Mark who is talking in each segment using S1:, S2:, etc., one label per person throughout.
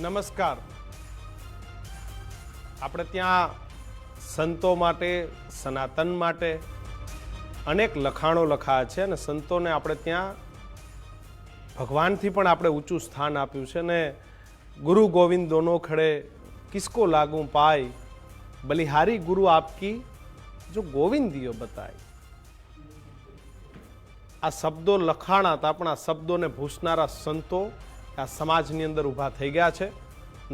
S1: નમસ્કાર. આપણે ત્યાં સંતો માટે, સનાતન માટે અનેક લખાણો લખાયા છે અને સંતોને આપણે ત્યાં ભગવાનથી પણ આપણે ઊંચું સ્થાન આપ્યું છે ને ગુરુ ગોવિંદ દોનો ખડે કિસકો લાગુ પાય બલિહારી ગુરુ આપકી જો ગોવિંદીઓ બતાય. આ શબ્દો લખાણા હતા પણ આ શબ્દોને ભૂસનારા સંતો આ સમાજની અંદર ઊભા થઈ ગયા છે.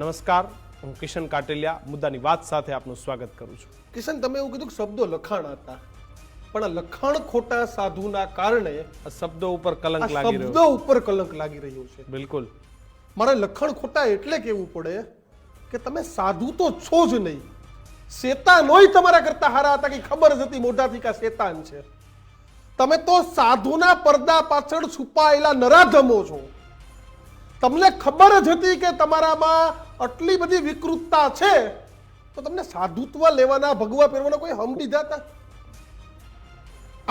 S1: નમસ્કાર, હું કિશન કાટેલિયા મુદ્દાની વાત સાથે આપનું સ્વાગત કરું છું.
S2: કિશન, તમે એવું કીધું કે શબ્દો લખાણ હતા, પણ આ લખાણ ખોટા સાધુના કારણે
S1: આ શબ્દો ઉપર કલંક
S2: આ
S1: લાગી રહ્યો
S2: શબ્દો ઉપર કલંક લાગી રહ્યો છે.
S1: બિલકુલ.
S2: મારે લખાણ ખોટા એટલે કેવું પડે કે તમે સાધુ તો છો જ નહીં, શેતાનોય તમારા કરતા હારા હતા કે ખબર જ હતી મોઢાથી કે શેતાન છે. તમે તો સાધુના પડદા પાછળ છુપાયેલા નરાધમો છો. તમને ખબર જ હતી કે તમારામાં આટલી બધી વિકૃતતા છે, તો તમને સાધુત્વ લેવાના, ભગવા પહેરવાના કોઈ હમ દીધા હતા?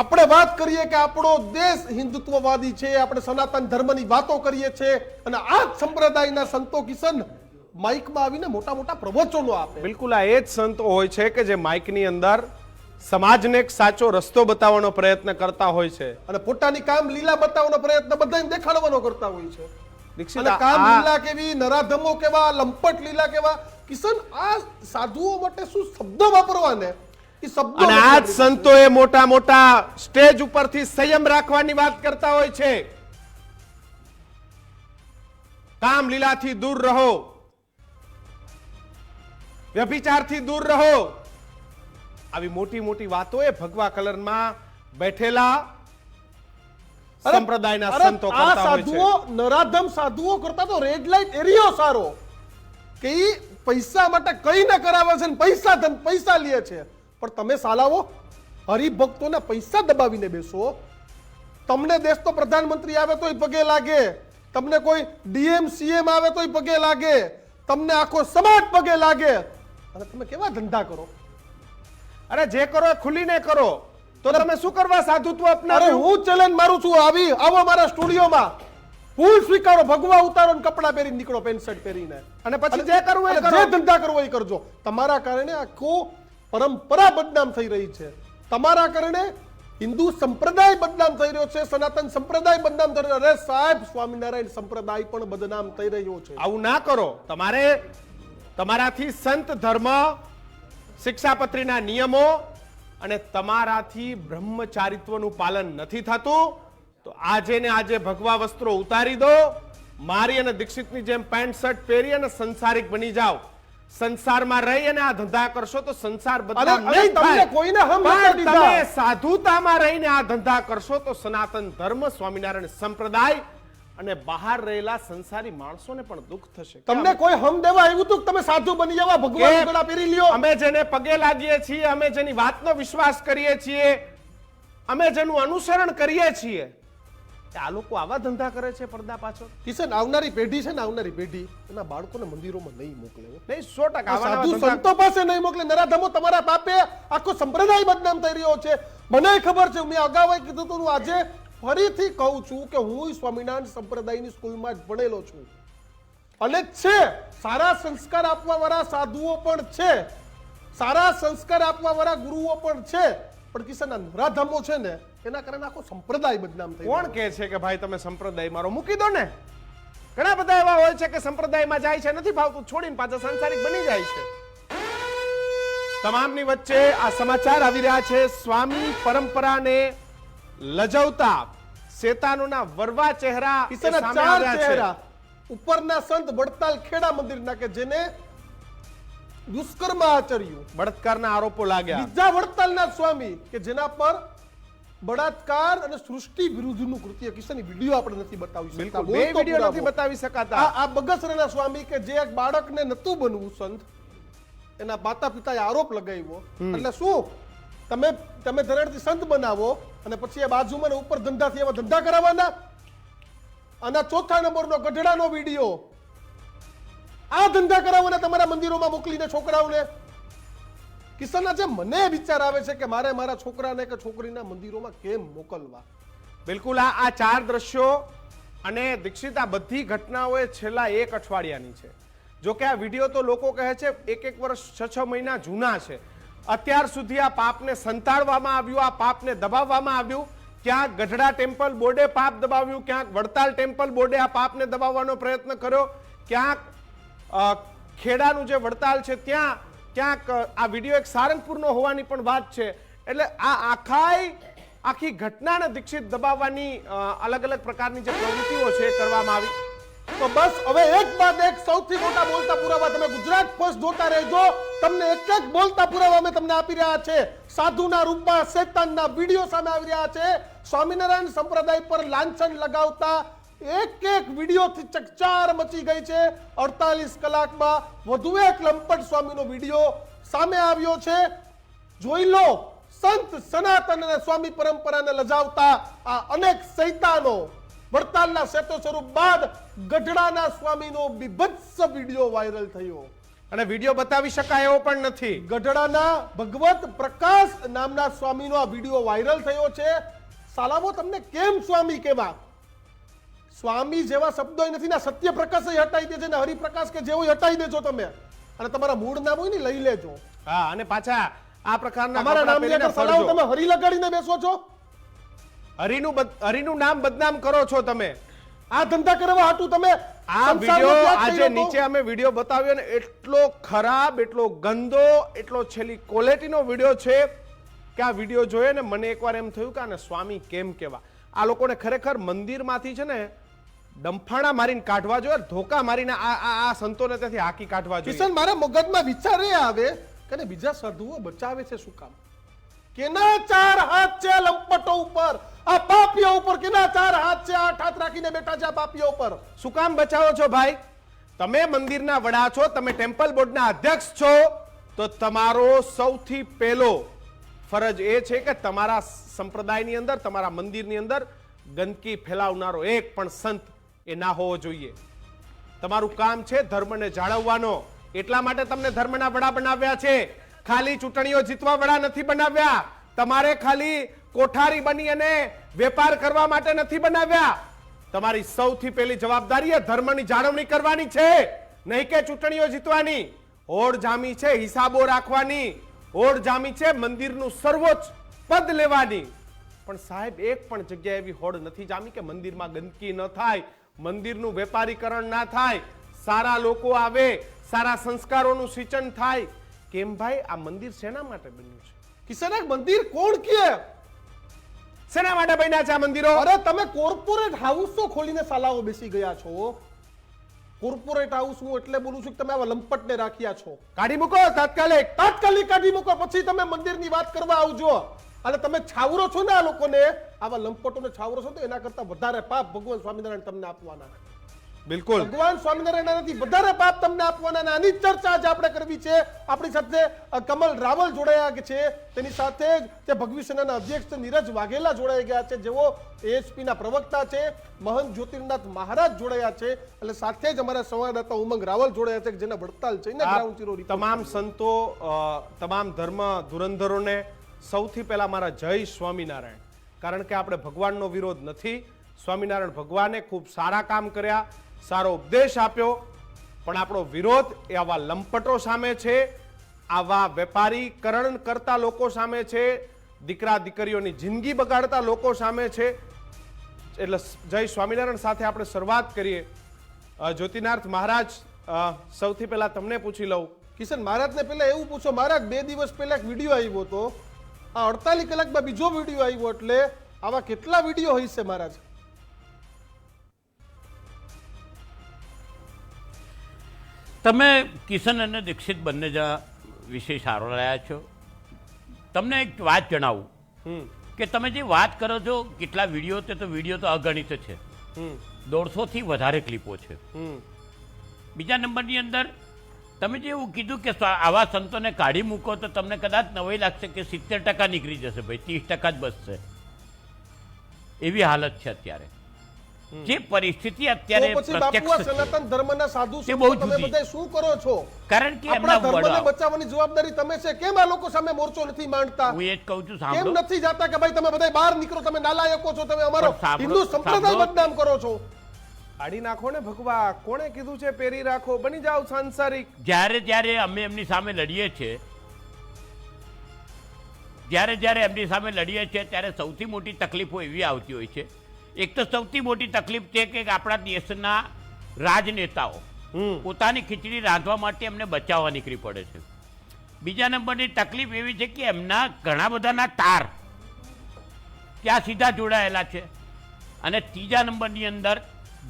S2: આપણે વાત કરીએ કે આપણો દેશ હિન્દુત્વવાદી છે, આપણે સનાતન ધર્મની વાતો કરીએ છીએ અને આ જ સંપ્રદાયના સંતો કિશન માઇકમાં આવીને મોટા મોટા પ્રવચનો આપે.
S1: બિલકુલ, આ એ જ સંતો હોય છે કે જે માઇકની અંદર સમાજને એક સાચો રસ્તો બતાવવાનો પ્રયત્ન કરતા હોય છે
S2: અને પોતાની કામ લીલા બતાવવાનો પ્રયત્ન બધાને દેખાડવાનો કરતા હોય છે.
S1: દીક્ષિત,
S2: અને કામ લીલા કેવી, નરાધમો કેવા, લંપટ લીલા કેવા. કિશન, આ સાધુઓ માટે શું શબ્દો વાપરવાને એ શબ્દો
S1: અને આ જ સંતોએ મોટા મોટા સ્ટેજ ઉપરથી સંયમ રાખવાની વાત કરતા હોય છે. કામ લીલાથી દૂર રહો, વ્યભિચારથી દૂર રહો, આવી મોટી મોટી વાતો એ ભગવા કલરમાં બેઠેલા સંપ્રદાયના સંતો
S2: આ
S1: કરતા હોય છે.
S2: સાધુઓ, નરાધમ સાધુઓ કરતા તો રેડ લાઇટ એરિયો સારો, કે ઈ પૈસા માટે કઈ ના કરાવે છે ને પૈસા લે છે. પણ તમે સાલાવો હરિભક્તોને પૈસા દબાવીને બેસો. તમને દેશ તો પ્રધાનમંત્રી આવે તોય પગે લાગે, તમને કોઈ ડીએમ સીએમ આવે તોય પગે લાગે, તમને આખો સમાજ પગે લાગે, અને તમે કેવા ધંધા કરો?
S1: અરે જે કરો એ ખુલીને કરો, તો તમે શું કરવા સાધુત્વ
S2: અરે
S1: અપનાવ્યું?
S2: હું ચેલેન્જ મારું છું, આવો મારા સ્ટુડિયોમાં, ફૂલ સ્વીકારો, ભગવા ઉતારો ને કપડા પહેરીને નીકળો, પેન્ટ શર્ટ પહેરીને,
S1: અને પછી જે કરવું એ
S2: અને
S1: કરો.
S2: જે ધંધા કરવો એ કરજો. તમારા કારણે આખો પરંપરા બદનામ થઈ રહી છે. તમારા કારણે હિન્દુ સંપ્રદાય બદનામ થઈ રહ્યો છે, સનાતન સંપ્રદાય બદનામ થઈ રહ્યો. અરે સાહેબ, સ્વામિનારાયણ સંપ્રદાય પણ બદનામ થઈ રહ્યો છે.
S1: આવું ના કરો. તમારાથી સંત ધર્મ, શિક્ષાપત્રીના નિયમો અને તમારાથી બ્રહ્મચારિત્વનું પાલન નથી થતું, તો આજે ને આજે ભગવા વસ્ત્રો ઉતારી દો, મારી અને દીક્ષિતની જેમ પેન્ટ શર્ટ પહેરી અને સંસારિક બની જાઓ. સંસારમાં રહી અને આ ધંધા કરશો તો સંસાર બદનામ
S2: અરે
S1: નહીં
S2: તમને
S1: થાય.
S2: કોઈને હમ
S1: પણ
S2: નથી દીધા.
S1: તમે સાધુતામાં રહીને આ ધંધા કરશો તો સનાતન ધર્મ, સ્વામિનારાયણ સંપ્રદાય અને બહાર રહેલા સંસારી માણસોને પણ દુઃખ થશે.
S2: તમને કોઈ હમ દેવા આવ્યું હતું કે તમે સાધુ બની જવા, ભગવાન ગળા પહેરી લ્યો?
S1: અમે જેને પગે લાગીએ છીએ, અમે જેની વાતનો વિશ્વાસ કરીએ છીએ, અમે જેનું અનુસરણ કરીએ છીએ, આ લોકો આવા ધંધા કરે છે પડદા પાછળ.
S2: કિશન, આવનારી પેઢી છે ને, આવનારી પેઢી એના બાળકોને મંદિરોમાં નહીં મોકલે.
S1: નહીં, 100% આવા
S2: સાધુ
S1: ધંધા.
S2: સંતો પાસે નહીં મોકલે. નરાધમો તમારા પાપે આખો સંપ્રદાય બદનામ થઈ રહ્યો છે. મને ખબર છે, મેં અગાઉ કીધું હતું, આજે ફરીથી કહું છું કે હું સ્વામિનારાયણ સંપ્રદાયની સ્કૂલમાં જ ભણેલો છું અને છે સારા સંસ્કાર આપવા વાળા સાધુઓ પણ છે, સારા સંસ્કાર આપવા વાળા ગુરુઓ પણ છે. પણ કિશન, આ નરાધમો છે ને, એના કારણે આખો સંપ્રદાય બદનામ થઈ
S1: કોણ કહે છે કે ભાઈ તમે સંપ્રદાય મારો મૂકી દો ને? ઘણા બધા એવા હોય છે કે સંપ્રદાયમાં જાય છે, નથી ભાવતું, છોડીને પાછા સંસારિક બની જાય છે. તમામની વચ્ચે આ સમાચાર આવી રહ્યા છે. સ્વામી પરંપરાને લજવતા શેતાનોના વરવા ચહેરા
S2: કિશન,
S1: સામે
S2: ચાર
S1: આવ્યા છે.
S2: ચહેરા. ઉપરના સંત વડતાલ ખેડા મંદિરના કે જેને દુષ્કર્મ આચર્યું,
S1: બળાત્કારના આરોપો લાગ્યા.
S2: બીજા વડતાલના સ્વામી કે જેના પર બળાત્કાર અને સૃષ્ટિ વિરુદ્ધનું કૃત્ય. કિશનની વિડીયો આપણે નથી બતાવી શકતા.
S1: બિલકુલ, બે વિડીયો નથી બતાવી શકાતા.
S2: આ બગસરાના સ્વામી કે જે એક બાળકને નતું બનવું સંત, એના માતા પિતાએ આરોપ લગાવ્યો. એટલે શું, તમે ધરણથી સંત બનાવો અને પછી આ બાજુમાં ઉપર ધંધાથી એવા ધંધા કરાવવાના? અને ચોથા નંબરનો ગઢડાનો વિડીયો, આ ધંધા કરાવવાના તમારા મંદિરોમાં મોકલીને છોકરાઓને. કિશન, આજે મને વિચાર આવે છે કે મારે મારા છોકરાને કે છોકરીના મંદિરોમાં કેમ મોકલવા.
S1: બિલકુલ, આ ચાર દ્રશ્યો અને દીક્ષિત, આ બધી ઘટનાઓ છેલ્લા એક અઠવાડિયાની છે. જો કે આ વિડીયો તો લોકો કહે છે 1 વર્ષ 6 મહિના જૂના છે. અત્યાર સુધી આ પાપને સંતાડવામાં આવ્યું, આ પાપને દબાવવામાં આવ્યું. ક્યાંક ગઢડા ટેમ્પલ બોર્ડે પાપ દબાવ્યું, ક્યાંક વડતાલ ટેમ્પલ બોર્ડે આ પાપને દબાવવાનો પ્રયત્ન કર્યો, ક્યાંક ખેડાનું જે વડતાલ છે ત્યાં ક્યાંક આ વિડીયો એક સારંગપુરનો હોવાની પણ વાત છે. એટલે આ આખી ઘટનાને દીક્ષિત દબાવવાની અલગ અલગ પ્રકારની જે પ્રવૃત્તિઓ છે એ કરવામાં આવી.
S2: તો બસ હવે એક બાદ એક સૌથી મોટા બોલતા પુરાવા તમે ગુજરાત ફર્સ્ટ જોતા રહેજો. તમને એક બોલતા પુરાવા અમે તમને આપી રહ્યા છે. સાધુના રૂપમાં શેતાનના વિડીયો સામે આવી રહ્યા છે. સ્વામિનારાયણ સંપ્રદાય પર લાંછન લગાવતા એક વિડીયોથી ચકચાર મચી ગઈ છે. 48 કલાકમાં વધુ એક લંપટ સ્વામીનો વિડીયો સામે આવ્યો છે. જોઈ લો, સંત સનાતન અને સ્વામી પરંપરાને લજાવતા આ અનેક શૈતાનો. વડતાલના સેતો સ્વરૂપ બાદ ગઢડાના સ્વામીનો બીભત્સ વિડીયો વાયરલ થયો
S1: અને વિડીયો બતાવી શકાય એવો પણ નથી.
S2: ગઢડાના ભગવત પ્રકાશ નામના સ્વામીનો આ વિડીયો વાયરલ થયો છે. સાલાવો તમને કેમ સ્વામી કેવા? સ્વામી જેવા શબ્દો નથી ને. સત્યપ્રકાશ હટાવી દેજો ને હરિપ્રકાશ કે જેવો હટાવી દેજો તમે, અને તમારા મૂળ નામ હોય ને લઈ લેજો.
S1: હા, અને પાછા આ પ્રકારના
S2: તમારા નામ લેकर સલાવ તમે હરી લગાડીને બેસો છો.
S1: હરિનું નામ બદનામ કરો છો તમે.
S2: આ ધંધા કરવા હાટું તમે
S1: આ વિડીયો આજે નીચે અમે વિડીયો બતાવ્યો ને એટલો ખરાબ, એટલો ગંદો, એટલો છેલ્લી ક્વોલિટીનો વિડીયો છે કે આ વિડીયો જોયો ને મને એકવાર એમ થયું કે આને સ્વામી કેમ કહેવા. આ લોકોને ખરેખર મંદિરમાંથી છે ને ડંફાણા મારીને કાઢવા જોઈએ, ધોકા મારીને આ સંતોને ત્યાંથી હાકી કાઢવા જોઈએ.
S2: કિશન, મારા મગજમાં વિચાર એ આવે કે બીજા સાધુઓ બચાવે છે શું કામ? કેના 4 હાથ છે લંપટો ઉપર? આ પાપીઓ ઉપર કેના 4 હાથ છે? 8 હાથ રાખીને બેઠા છે આ પાપીઓ ઉપર.
S1: શું કામ બચાવો છો ભાઈ? તમે મંદિરના વડા છો, તમે ટેમ્પલ બોર્ડના અધ્યક્ષ છો, તો તમારો સૌથી પહેલો ફરજ એ છે કે તમારા સંપ્રદાયની અંદર, તમારા મંદિરની અંદર ગંદકી ફેલાવનારો એક પણ સંત એ ના હોવો જોઈએ. તમારું કામ છે ધર્મને જાળવવાનો. એટલા માટે તમને ધર્મના વડા બનાવ્યા છે. ખાલી ચૂંટણીઓ જીતવા વડા નથી બનાવ્યા. તમારે ખાલી કોઠારી બની અને વેપાર કરવા માટે નથી બનાવ્યા. તમારી સૌથી પહેલી જવાબદારી એ ધર્મની જાળવણી કરવાની છે, નહીં કે ચૂંટણીઓ જીતવાની. હોડ જામી છે હિસાબો રાખવાની, હોડ જામી છે મંદિરનું સર્વોચ્ચ પદ લેવાની. પણ સાહેબ, એક પણ જગ્યાએ એવી હોડ નથી જામી કે મંદિરમાં ગંદકી ન થાય, મંદિરનું વેપારીકરણ ના થાય, સારા લોકો આવે, સારા સંસ્કારોનું સિંચન થાય. કેમ ભાઈ? આ મંદિર શેના માટે બન્યું છે?
S2: કિશન, એક મંદિર કોણ કહે?
S1: શેના માટે બન્યા છે આ મંદિરો?
S2: અરે તમે કોર્પોરેટ હાઉસો ખોલીને સાલાઓ બેસી ગયા છો. કોર્પોરેટ હાઉસ હું એટલે બોલું છું કે તમે આવા લંપટને રાખ્યા છો.
S1: કાઢી મૂકો તાત્કાલિક
S2: કાઢી મૂકો, પછી તમે મંદિરની વાત કરવા આવજો. અને તમે છાવરો છો ને આ લોકોને, આવા લંપટોને છાવરો છો તો એના કરતા વધારે પાપ ભગવાન સ્વામિનારાયણ તમને આપવાના.
S1: બિલકુલ,
S2: ભગવાન સ્વામિનારાયણથી વધારે પાપ તમને આપવાના. આની ચર્ચા આજે આપણે કરવી છે. આપણી સાથે કમલ રાવલ જોડાયા છે, તેની સાથે જ ભગવી સેનાના અધ્યક્ષ નીરજ વાઘેલા જોડાઈ ગયા છે, જેઓ એએસપી ના પ્રવક્તા છે. મહંત જ્યોતિર્નાથ મહારાજ જોડાયા છે, એટલે સાથે જ અમારા સંવાદદાતા ઉમંગ રાવલ જોડાયા છે, જેના વડતાલ જઈને ગ્રાઉન્ડ ઝીરો
S1: તમામ સંતો, તમામ ધર્મ ધુરંધરોને સૌથી પહેલા મારા જય સ્વામિનારાયણ. કારણ કે આપણે ભગવાનનો વિરોધ નથી. સ્વામિનારાયણ ભગવાને ખૂબ સારા કામ કર્યા, સારો ઉપદેશ આપ્યો, પણ આપણો વિરોધ એ આવા લંપટો સામે છે, આવા વેપારીકરણ કરતા લોકો સામે છે, દીકરા દીકરીઓની જિંદગી બગાડતા લોકો સામે છે. એટલે જય સ્વામિનારાયણ સાથે આપણે શરૂઆત કરીએ. જ્યોતિનાથ મહારાજ, સૌથી પહેલા તમને પૂછી લઉં.
S2: કિશન, મહારાજને પહેલા એવું પૂછો, મહારાજ 2 દિવસ પહેલા એક વિડીયો આવ્યો હતો, આ 48 કલાકમાં બીજો વિડીયો આવ્યો, એટલે આવા કેટલા વિડીયો હોય છે મહારાજ?
S3: તમે કિશન અને દીક્ષિત બંને જણા વિષય સારો રહ્યા છો. તમને એક વાત જણાવું કે તમે જે વાત કરો છો કેટલા વિડીયો, તે તો વિડીયો તો અગણિત છે. 150 થી વધારે ક્લિપો છે. બીજા નંબરની અંદર તમે જે એવું કીધું કે આવા સંતોને કાઢી મૂકો તો તમને કદાચ નવાઈ લાગશે કે 70% નીકળી જશે ભાઈ, 30% જ બચશે. એવી હાલત છે અત્યારે. જે પરિસ્થિતિ અત્યારે પ્રત્યક્ષ
S2: સનાતન ધર્મના સાધુ
S3: છે, બહુ
S2: તમે બધા શું કરો છો?
S3: કારણ કે
S2: આપણા ધર્મને બચાવવાની જવાબદારી તમે છે. કેમ આ લોકો સામે મોરચો નથી માંડતા?
S3: હું એ જ કહું છું,
S2: કેમ નથી જાતા કે ભાઈ તમે બધા બહાર નીકળો, તમે નાલાયકો છો, તમે અમારો હિન્દુ સંપ્રદાય બદનામ કરો છો?
S1: કાઢી નાખો ને ભગવા, કોણે કીધું છે પહેરી રાખો, બની જાઓ સાંસારિક.
S3: જ્યારે અમે એમની સામે લડીએ છીએ, જ્યારે એમની સામે લડીએ છીએ ત્યારે સૌથી મોટી તકલીફો એવી આવતી હોય છે. એક તો સૌથી મોટી તકલીફ છે કે આપણા દેશના રાજનેતાઓ પોતાની ખીચડી રાંધવા માટે એમને બચાવવા નીકળી પડે છે. બીજા નંબરની તકલીફ એવી છે કે એમના ઘણા બધાના તાર ત્યાં સીધા જોડાયેલા છે. અને ત્રીજા નંબરની અંદર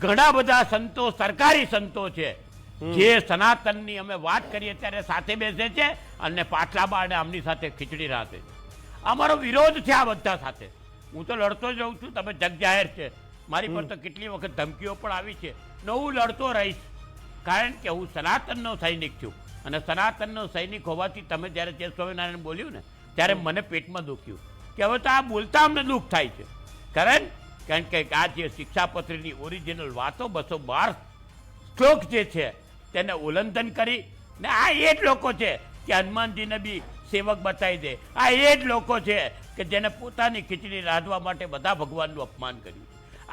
S3: ઘણા બધા સંતો, સરકારી સંતો છે જે સનાતનની અમે વાત કરીએ ત્યારે સાથે બેસે છે અને પાટલા બાળે આમની સાથે ખીચડી રાંધે છે. અમારો વિરોધ છે આ બધા સાથે. હું તો લડતો જ રહું છું, તમે જગ જાહેર છે. મારી પર તો કેટલી વખત ધમકીઓ પણ આવી છે ને હું લડતો રહીશ, કારણ કે હું સનાતનનો સૈનિક છું. અને સનાતનનો સૈનિક હોવાથી તમે જ્યારે જે સ્વામિનારાયણ બોલ્યું ને ત્યારે મને પેટમાં દુખ્યું કે હવે તો આ બોલતા અમને દુઃખ થાય છે. કારણ કે આ જે શિક્ષાપત્રીની ઓરિજિનલ વાતો 212 શ્લોક જે છે તેને ઉલ્લંઘન કરી ને આ એ જ લોકો છે કે હનુમાનજીને બી સેવક બતાવી દે. આ એ જ લોકો છે કે જેને પોતાની ખીચડી રાંધવા માટે બધા ભગવાનનું અપમાન કર્યું.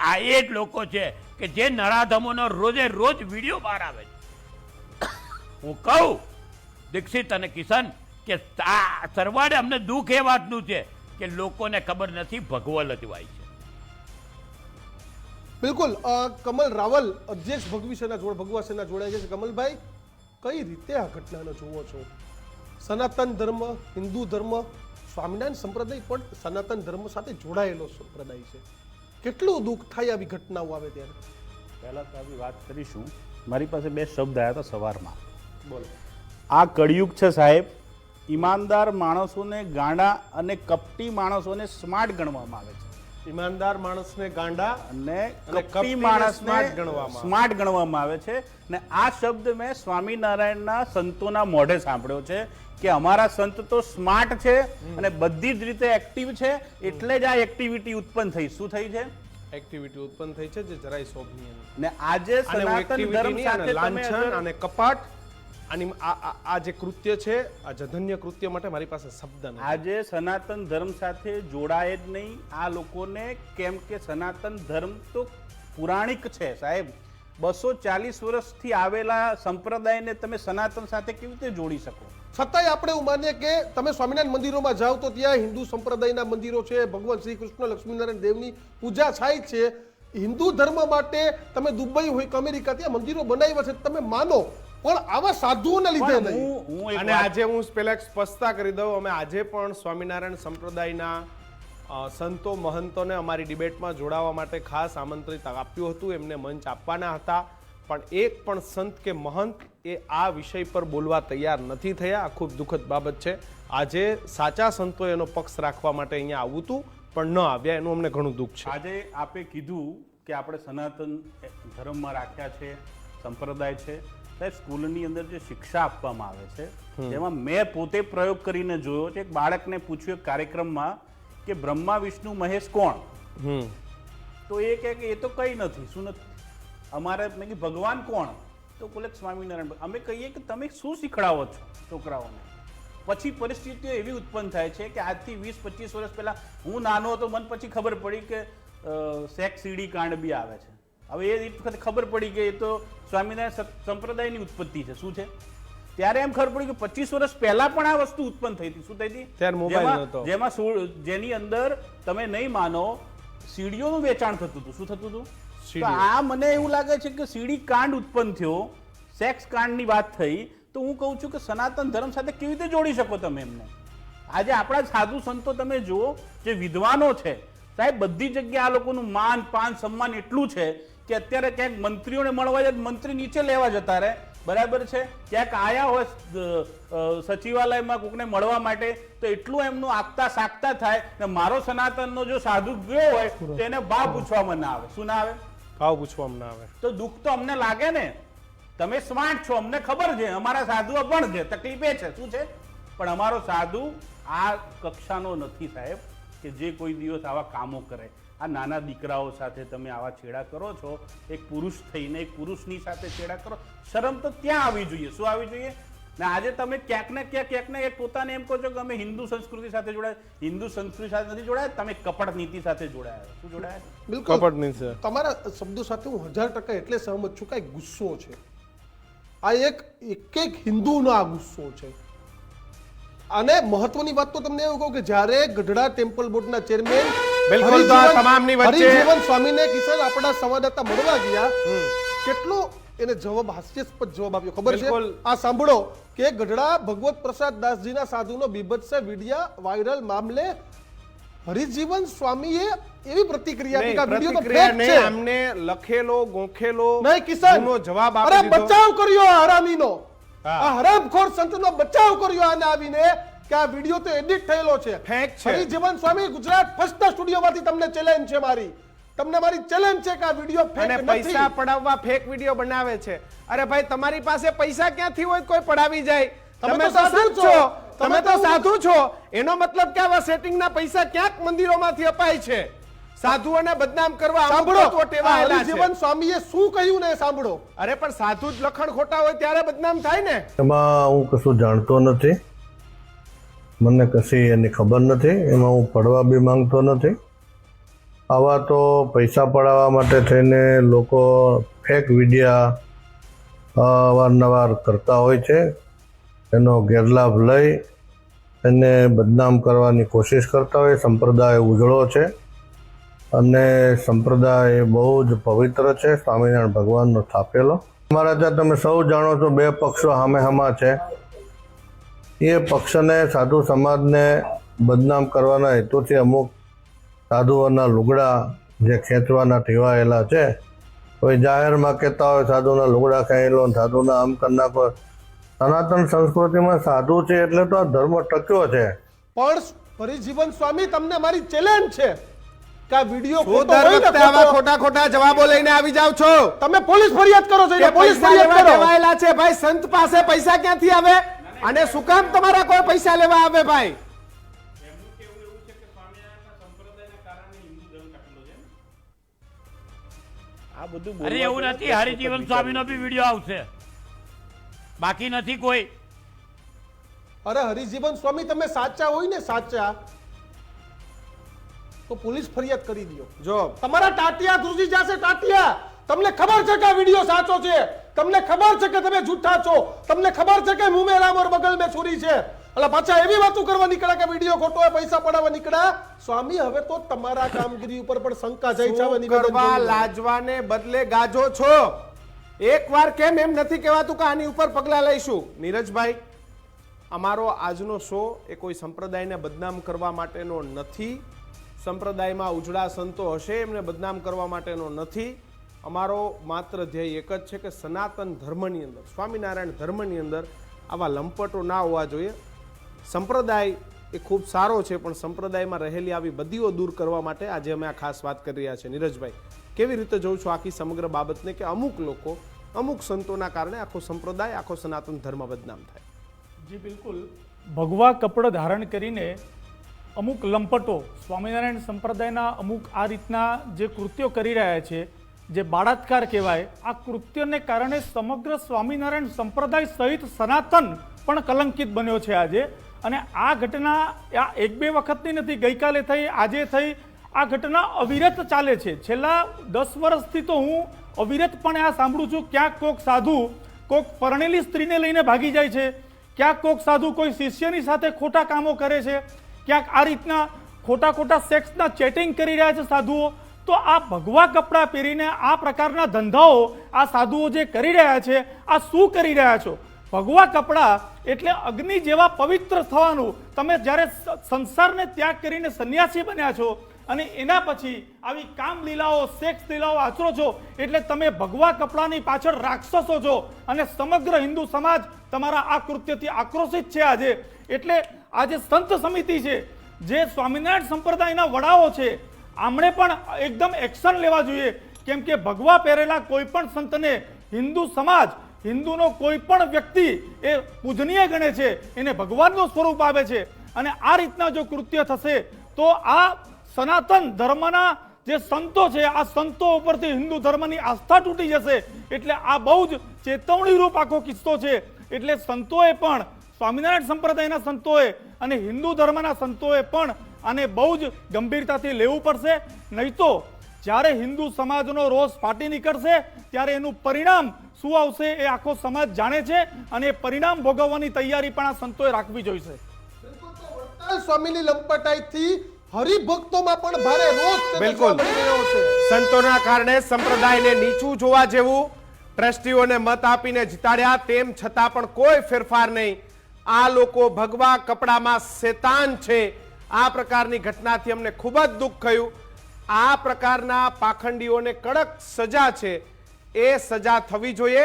S3: આ એ જ લોકો છે કે જે નરાધમોનો રોજે રોજ વિડીયો બહાર આવે છે. હું કહું દીક્ષિત અને કિશન કે આ સરવાળે અમને દુઃખ એ વાતનું છે કે લોકોને ખબર નથી ભગવલ અજવાય છે.
S2: બિલકુલ. કમલ રાવલ અધ્યક્ષ ભગવા સેના જોડાય છે. કમલભાઈ, કઈ રીતે આ ઘટનાને જુઓ છો? સનાતન ધર્મ, હિન્દુ ધર્મ, સ્વામિનારાયણ સંપ્રદાય પણ સનાતન ધર્મ સાથે જોડાયેલો સંપ્રદાય છે. કેટલું દુઃખ થાય આવી ઘટનાઓ આવે ત્યારે?
S4: પહેલાં તો આવી વાત કરીશું. મારી પાસે 2 શબ્દ આવ્યા હતા સવારમાં.
S2: બોલો.
S4: આ કળિયુગ છે સાહેબ. ઈમાનદાર માણસોને ગાંડા અને કપટી માણસોને સ્માર્ટ ગણવામાં આવે છે.
S1: ઈમાનદાર માણસને ગાંડા
S4: અને
S1: કપટી
S4: કપટી માણસને
S1: સ્માર્ટ ગણવામાં આવે.
S4: સ્માર્ટ ગણવામાં આવે છે. ને આ શબ્દ મેં સ્વામિનારાયણના સંતોના મોઢે સાંભળ્યો છે કે અમારા સંત તો સ્માર્ટ છે અને બધી જ રીતે એક્ટિવ છે, એટલે જ આ એક્ટિવિટી ઉત્પન્ન થઈ. શું થઈ છે?
S1: એક્ટિવિટી ઉત્પન્ન થઈ છે જે જરાય શોભનીય નથી.
S4: ને આજે સનાતન ધર્મ સાથે તમે
S1: લાંછન અને કપાટ આની આ જે કૃત્ય છે, આ જધન્ય કૃત્ય માટે મારી પાસે શબ્દ નથી.
S4: આજે સનાતન ધર્મ સાથે જોડાય જ નહીં આ લોકોને, કેમ કે સનાતન ધર્મ તો પુરાણિક છે સાહેબ. 240 વર્ષથી આવેલા સંપ્રદાયને તમે સનાતન સાથે કેવી રીતે જોડી શકો?
S2: છતાંય આપણે એવું માનીએ કે તમે સ્વામિનારાયણ મંદિરોમાં જાઓ તો ત્યાં હિન્દુ સંપ્રદાયના મંદિરો છે, ભગવાન શ્રી કૃષ્ણ લક્ષ્મીનારાયણ દેવની પૂજા થાય છે. હિન્દુ ધર્મ માટે તમે દુબઈ હોય કે અમેરિકા ત્યાં મંદિરો બનાવ્યા છે, તમે માનો, પણ આવા સાધુઓને લીધે નહીં.
S1: અને આજે હું પહેલા એક સ્પષ્ટતા કરી દઉં, અમે આજે પણ સ્વામિનારાયણ સંપ્રદાયના સંતો મહંતોને અમારી ડિબેટમાં જોડાવા માટે ખાસ આમંત્રિત આપ્યું હતું. એમને મંચ આપવાના હતા, પણ એક પણ સંત કે મહંત એ આ વિષય પર બોલવા તૈયાર નથી થયા. આ ખૂબ દુઃખદ બાબત છે. આજે સાચા સંતોએ એનો પક્ષ રાખવા માટે અહીંયા આવવું હતું પણ ન આવ્યા, એનું અમને ઘણું દુઃખ છે.
S4: આજે આપે કીધું કે આપણે સનાતન ધર્મમાં રાખ્યા છે, સંપ્રદાય છે. સાહેબ, સ્કૂલની અંદર જે શિક્ષા આપવામાં આવે છે તેમાં મેં પોતે પ્રયોગ કરીને જોયો છે. એક બાળકને પૂછ્યું એક કાર્યક્રમમાં કે બ્રહ્મા વિષ્ણુ મહેશ કોણ? તો એ કહે કે એ તો કઈ નથી. શું નથી? અમારે મેં કીધું ભગવાન કોણ? તો બોલે સ્વામિનારાયણ. અમે કહીએ કે તમે શું શીખડાવો છો છોકરાઓને? પછી પરિસ્થિતિઓ એવી ઉત્પન્ન થાય છે કે આજથી 20-25 વર્ષ પહેલા હું નાનો હતો, મને પછી ખબર પડી કે સેક્સ સીડી કાંડ બી આવે છે. હવે એ વખતે ખબર પડી કે એ તો સ્વામિનારાયણ સંપ્રદાયની ઉત્પત્તિ છે. શું છે? ત્યારે એમ ખબર પડી કે 25 વર્ષ પહેલા પણ આ વસ્તુ ઉત્પન્ન થઈ હતી. શું થઈ હતી?
S1: ત્યારે મોબાઈલ નહોતો.
S4: જેની અંદર તમે નહીં માનો સીડીઓનું વેચાણ થતું હતું. શું થતું હતું? તો આ મને એવું લાગે છે કે સીડી કાંડ ઉત્પન્ન થયો, સેક્સ કાંડની વાત થઈ. તો હું કહું છું કે સનાતન ધર્મ સાથે કેવી રીતે જોડી શકો તમે એમને? આજે આપણા સાધુ સંતો તમે જુઓ, જે વિદ્વાનો છે સાહેબ, બધી જગ્યાએ આ લોકોનું માન પાન સન્માન એટલું છે કે અત્યારે ક્યાંક મંત્રીઓને મળવા જાય, મંત્રી નીચે લેવા જતા રહે. બરાબર છે? ક્યાંક આયા હોય સચિવાલયમાં કોકને મળવા માટે તો એટલું એમનું આગતા સાગતા થાય ને મારો સનાતનનો જો સાધુ ગયો હોય તો એને ભાવ પૂછવામાં ના આવે. શું ના આવે?
S1: ભાવ પૂછવામાં ના આવે.
S4: તો દુઃખ તો અમને લાગે ને. તમે સ્માર્ટ છો, અમને ખબર છે, અમારા સાધુ અભણ છે. તકલીફ એ છે. શું છે? પણ અમારો સાધુ આ કક્ષાનો નથી સાહેબ કે જે કોઈ દિવસ આવા કામો કરે. આ નાના દીકરાઓ સાથે તમે આવા છેડા કરો છો, એક પુરુષ થઈને એક પુરુષની સાથે છેડા કરો. શરમ તો ત્યાં આવી જોઈએ. શું આવી જોઈએ? ને આજે તમે ક્યાંક ને એક પોતાને એમ કહો છો કે અમે હિન્દુ સંસ્કૃતિ સાથે જોડાયા. હિન્દુ સંસ્કૃતિ સાથે નથી જોડાયા, તમે કપટ નીતિ સાથે જોડાયા. શું જોડાયા?
S2: બિલકુલ
S1: કપટ નહીં સર.
S2: તમારા શબ્દો સાથે હું 1000% એટલે સહમત છું કે ગુસ્સો છે. આ એક હિન્દુનો આ ગુસ્સો છે. અને મહત્વની વાત તો તમને એવું કહું કે જ્યારે ગઢડા ટેમ્પલ બોર્ડના ચેરમેન
S1: બિલકુલ તો આ તમામની વચ્ચે
S2: હરિજીવન સ્વામીને કિશન આપણા સંવાદદાતા મળવા ગયા, કેટલો એને જવાબ હાસ્યાસ્પદ જવાબ આપ્યો ખબર છે?
S1: બિલકુલ.
S2: આ સાંભળો કે ગઢડા ભગવત પ્રસાદ દાસજીના સાધુનો બીભત્સ વિડિયા વાયરલ મામલે હરિજીવન સ્વામીએ એવી પ્રતિક્રિયા આપી કે આ વિડિયો તો
S1: પ્રતિક્રિયા
S2: fake
S1: નહીં,
S2: છે.
S1: આમને લખેલો ગોખેલો
S2: નહીં કિશન,
S1: નો જવાબ
S2: અરે
S1: આપી દીધો.
S2: બચાવ કર્યો આ હરામીનો,
S1: હા.
S2: આ હરામખોર સંતનો બચાવ કર્યો આને આવીને કે આ વિડિયો તો એડિટ થયેલો છે.
S1: Fake છે.
S2: હરિજીવન સ્વામી ગુજરાત ફર્સ્ટ સ્ટુડિયોમાંથી તમને ચેલેન્જ છે તમને મારી ચેલેન્જ છે કે આ વિડિયો
S1: અને
S2: ફેક
S1: પૈસા
S2: નથી.
S1: પડાવવા ફેક વિડિયો બનાવે છે. અરે ભાઈ તમારી પાસે પૈસા ક્યાંથી હોય કોઈ પડાવી જાય?
S2: તમે
S1: તમે
S2: તો
S1: તો
S2: સાધુ
S1: સંત
S2: છો.
S1: છો,
S2: તમે
S1: તમે તો
S2: તો
S1: સાધુ છો. એનો મતલબ કે આવા સેટિંગના પૈસા ક્યાંક મંદિરોમાંથી અપાય છે. સાધુઓને બદનામ કરવા અમુક
S2: સાંભળો
S1: તત્વો ટેવાયેલા છે.
S2: હરિજીવન સ્વામીએ શું કહ્યું ને એ સાંભળો.
S1: અરે પણ સાધુ જ લખણ ખોટા હોય ત્યારે બદનામ થાય ને.
S5: એમાં હું કશું જાણતો નથી, મને કશી એની ખબર નથી, એમાં હું પડવા બી માંગતો નથી. આવા તો પૈસા પડાવવા માટે થઈને લોકો ફેક વિડિયા અવારનવાર કરતા હોય છે. એનો ગેરલાભ લઈ એને બદનામ કરવાની કોશિશ કરતા હોય. સંપ્રદાય ઉજળો છે અને સંપ્રદાય બહુ જ પવિત્ર છે, સ્વામિનારાયણ ભગવાનનો સ્થાપેલો. અમારા ત્યાં તમે સૌ જાણો છો 2 પક્ષો સામે છે. એ પક્ષને સાધુ સમાજને બદનામ કરવાના હેતુથી અમુક સાધુઓના લુગડા જે ખેંચવાના ટેવાયેલા છે, કોઈ જાહેરમાં કહેતા હોય સાધુના લુગડા ખેંચી લો, સાધુના આમ કરી નાખો. સનાતન સંસ્કૃતિમાં સાધુ છે એટલે તો આ ધર્મ ટક્યો છે.
S2: પણ હરિજીવન સ્વામી તમને મારી ચેલેન્જ છે કે આ વિડિયો
S1: શું
S2: ખોટો
S1: દર
S2: હોય ને
S1: વખતે આવા
S2: ખોટો,
S1: ખોટા ખોટા જવાબો લઈને આવી જાવ છો?
S2: તમે પોલીસ ફરિયાદ કરો છો,
S1: કે
S2: પોલીસ
S1: પૈસા
S2: ફરિયાદ
S1: લેવા
S2: કરો.
S1: ટેવાયેલા છે ભાઈ. સંત પાસે પૈસા ક્યાંથી આવે? અને શું કામ તમારા કોઈ પૈસા લેવા આવે ભાઈ?
S4: એમનું કહેવું એવું છે કે સ્વામિનારાયણના સંપ્રદાયના કારણે હિન્દુ ધર્મ ટકેલો છે.
S1: આ બધું
S3: અરે એવું નથી, હરિજીવન સ્વામીનો બી વિડીયો આવશે, બાકી નથી કોઈ.
S2: અરે હરિજીવન સ્વામી તમે સાચા હોય ને સાચા તો પોલીસ ફરિયાદ કરી દો.
S1: જો
S2: તમારા ટાટિયા ધ્રુજી જશે ટાટિયા. તમને ખબર છે કે આ વિડિયો સાચો છે, તમને ખબર છે કે તમે જૂઠા છો, તમને ખબર છે કે મુંહ મેં રામ ઓર બગલ મેં છુરી છે, એટલે પાછા એવી વાતો કરવા નીકળ્યા કે વિડિયો ખોટો હોય, પૈસા પડાવવા નીકળ્યા. સ્વામી હવે તો તમારા કામગીરી ઉપર પણ શંકા જાય છે. હવે
S1: શું
S2: નિવેદન
S1: કરવા
S2: જોયું.
S1: લાજવાને બદલે ગાજો છો? એકવાર કેમ એમ નથી કહેવાતું કે આની ઉપર પગલા લઈશું? નીરજભાઈ, અમારો આજનો શો એ કોઈ સંપ્રદાયને બદનામ કરવા માટેનો નથી. સંપ્રદાયમાં ઉજળા સંતો હશે, એમને બદનામ કરવા માટેનો નથી. અમારો માત્ર ધ્યેય એક જ છે કે સનાતન ધર્મની અંદર, સ્વામિનારાયણ ધર્મની અંદર આવા લંપટો ના હોવા જોઈએ. સંપ્રદાય એ ખૂબ સારો છે, પણ સંપ્રદાયમાં રહેલી આવી બદીઓ દૂર કરવા માટે આજે અમે આ ખાસ વાત કરી રહ્યા છીએ. નીરજભાઈ, કેવી રીતે જોઉં છું આખી સમગ્ર બાબતને કે અમુક લોકો, અમુક સંતોના કારણે આખો સંપ્રદાય, આખો સનાતન ધર્મ બદનામ થાય?
S6: જી બિલકુલ, ભગવા કપડ ધારણ કરીને અમુક લંપટો સ્વામિનારાયણ સંપ્રદાયના અમુક આ રીતના જે કૃત્યો કરી રહ્યા છે, જે બાળાત્કાર કહેવાય, આ કૃત્યને કારણે સમગ્ર સ્વામિનારાયણ સંપ્રદાય સહિત સનાતન પણ કલંકિત બન્યો છે આજે. અને આ ઘટના આ 1-2 વખતની નથી, ગઈકાલે થઈ, આજે થઈ. આ ઘટના અવિરત ચાલે છે. છેલ્લા 10 વર્ષથી તો હું અવિરતપણે આ સાંભળું છું. ક્યાંક કોઈક સાધુ કોઈક પરણેલી સ્ત્રીને લઈને ભાગી જાય છે, ક્યાંક કોઈક સાધુ કોઈ શિષ્યની સાથે ખોટા કામો કરે છે, ક્યાંક આ રીતના ખોટા સેક્સના ચેટિંગ કરી રહ્યા છે સાધુઓ. તો આ ભગવા કપડાં પહેરીને આ પ્રકારના ધંધાઓ આ સાધુઓ જે કરી રહ્યા છે, આ શું કરી રહ્યા છો? ભગવા કપડાં એટલે અગ્નિ જેવા પવિત્ર થવાનું. તમે જ્યારે સંસારને ત્યાગ કરીને સંન્યાસી બન્યા છો અને એના પછી આવી કામ લીલાઓ, સેક્સ લીલાઓ આચરો છો, એટલે તમે ભગવા કપડાની પાછળ રાક્ષસો છો. અને સમગ્ર હિન્દુ સમાજ તમારા આ કૃત્યથી આક્રોશિત છે આજે. એટલે આજે સંત સમિતિ છે, જે સ્વામિનારાયણ સંપ્રદાયના વડાઓ છે, આમણે પણ એકદમ એક્શન લેવા જોઈએ. કેમ કે ભગવા પહેરેલા કોઈ પણ સંતને હિન્દુ સમાજ, હિન્દુનો કોઈ પણ વ્યક્તિ એ પૂજનીય ગણે છે, એને ભગવાનનું સ્વરૂપ આવે છે. અને આ રીતના જો કૃત્ય થશે તો આ સનાતન ધર્મના જે સંતો છે, આ સંતો ઉપરથી હિન્દુ ધર્મની આસ્થા તૂટી જશે. એટલે આ બહુ જ ચેતવણીરૂપ આખો કિસ્સો છે એટલે સંતોએ પણ, સ્વામિનારાયણ સંપ્રદાયના સંતોએ અને હિન્દુ ધર્મના સંતોએ પણ આને બહુ જ ગંભીરતાથી લેવું પડશે. નહીં તો જ્યારે હિન્દુ સમાજનો રોષ ફાટી નીકળશે ત્યારે એનું પરિણામ શું આવશે એ આખો સમાજ જાણે છે, અને એ પરિણામ ભોગવવાની તૈયારી પણ આ સંતોએ રાખવી જોઈશે.
S2: વડતાલ સ્વામીની લંપટાઈથી હરિભક્તોમાં પણ ભારે રોષ તેને
S1: બિલકુલ.
S2: જોવા મળી રહ્યો છે.
S1: સંતોના કારણે સંપ્રદાયને નીચું જોવા જેવું, ટ્રસ્ટીઓને મત આપીને જીતાડ્યા, તેમ છતાં પણ કોઈ ફેરફાર નહીં. આ લોકો ભગવા કપડામાં શેતાન છે. આ પ્રકારની ઘટનાથી અમને ખૂબ જ દુઃખ થયું. આ પ્રકારના પાખંડીઓને કડક સજા છે, એ સજા થવી જોઈએ.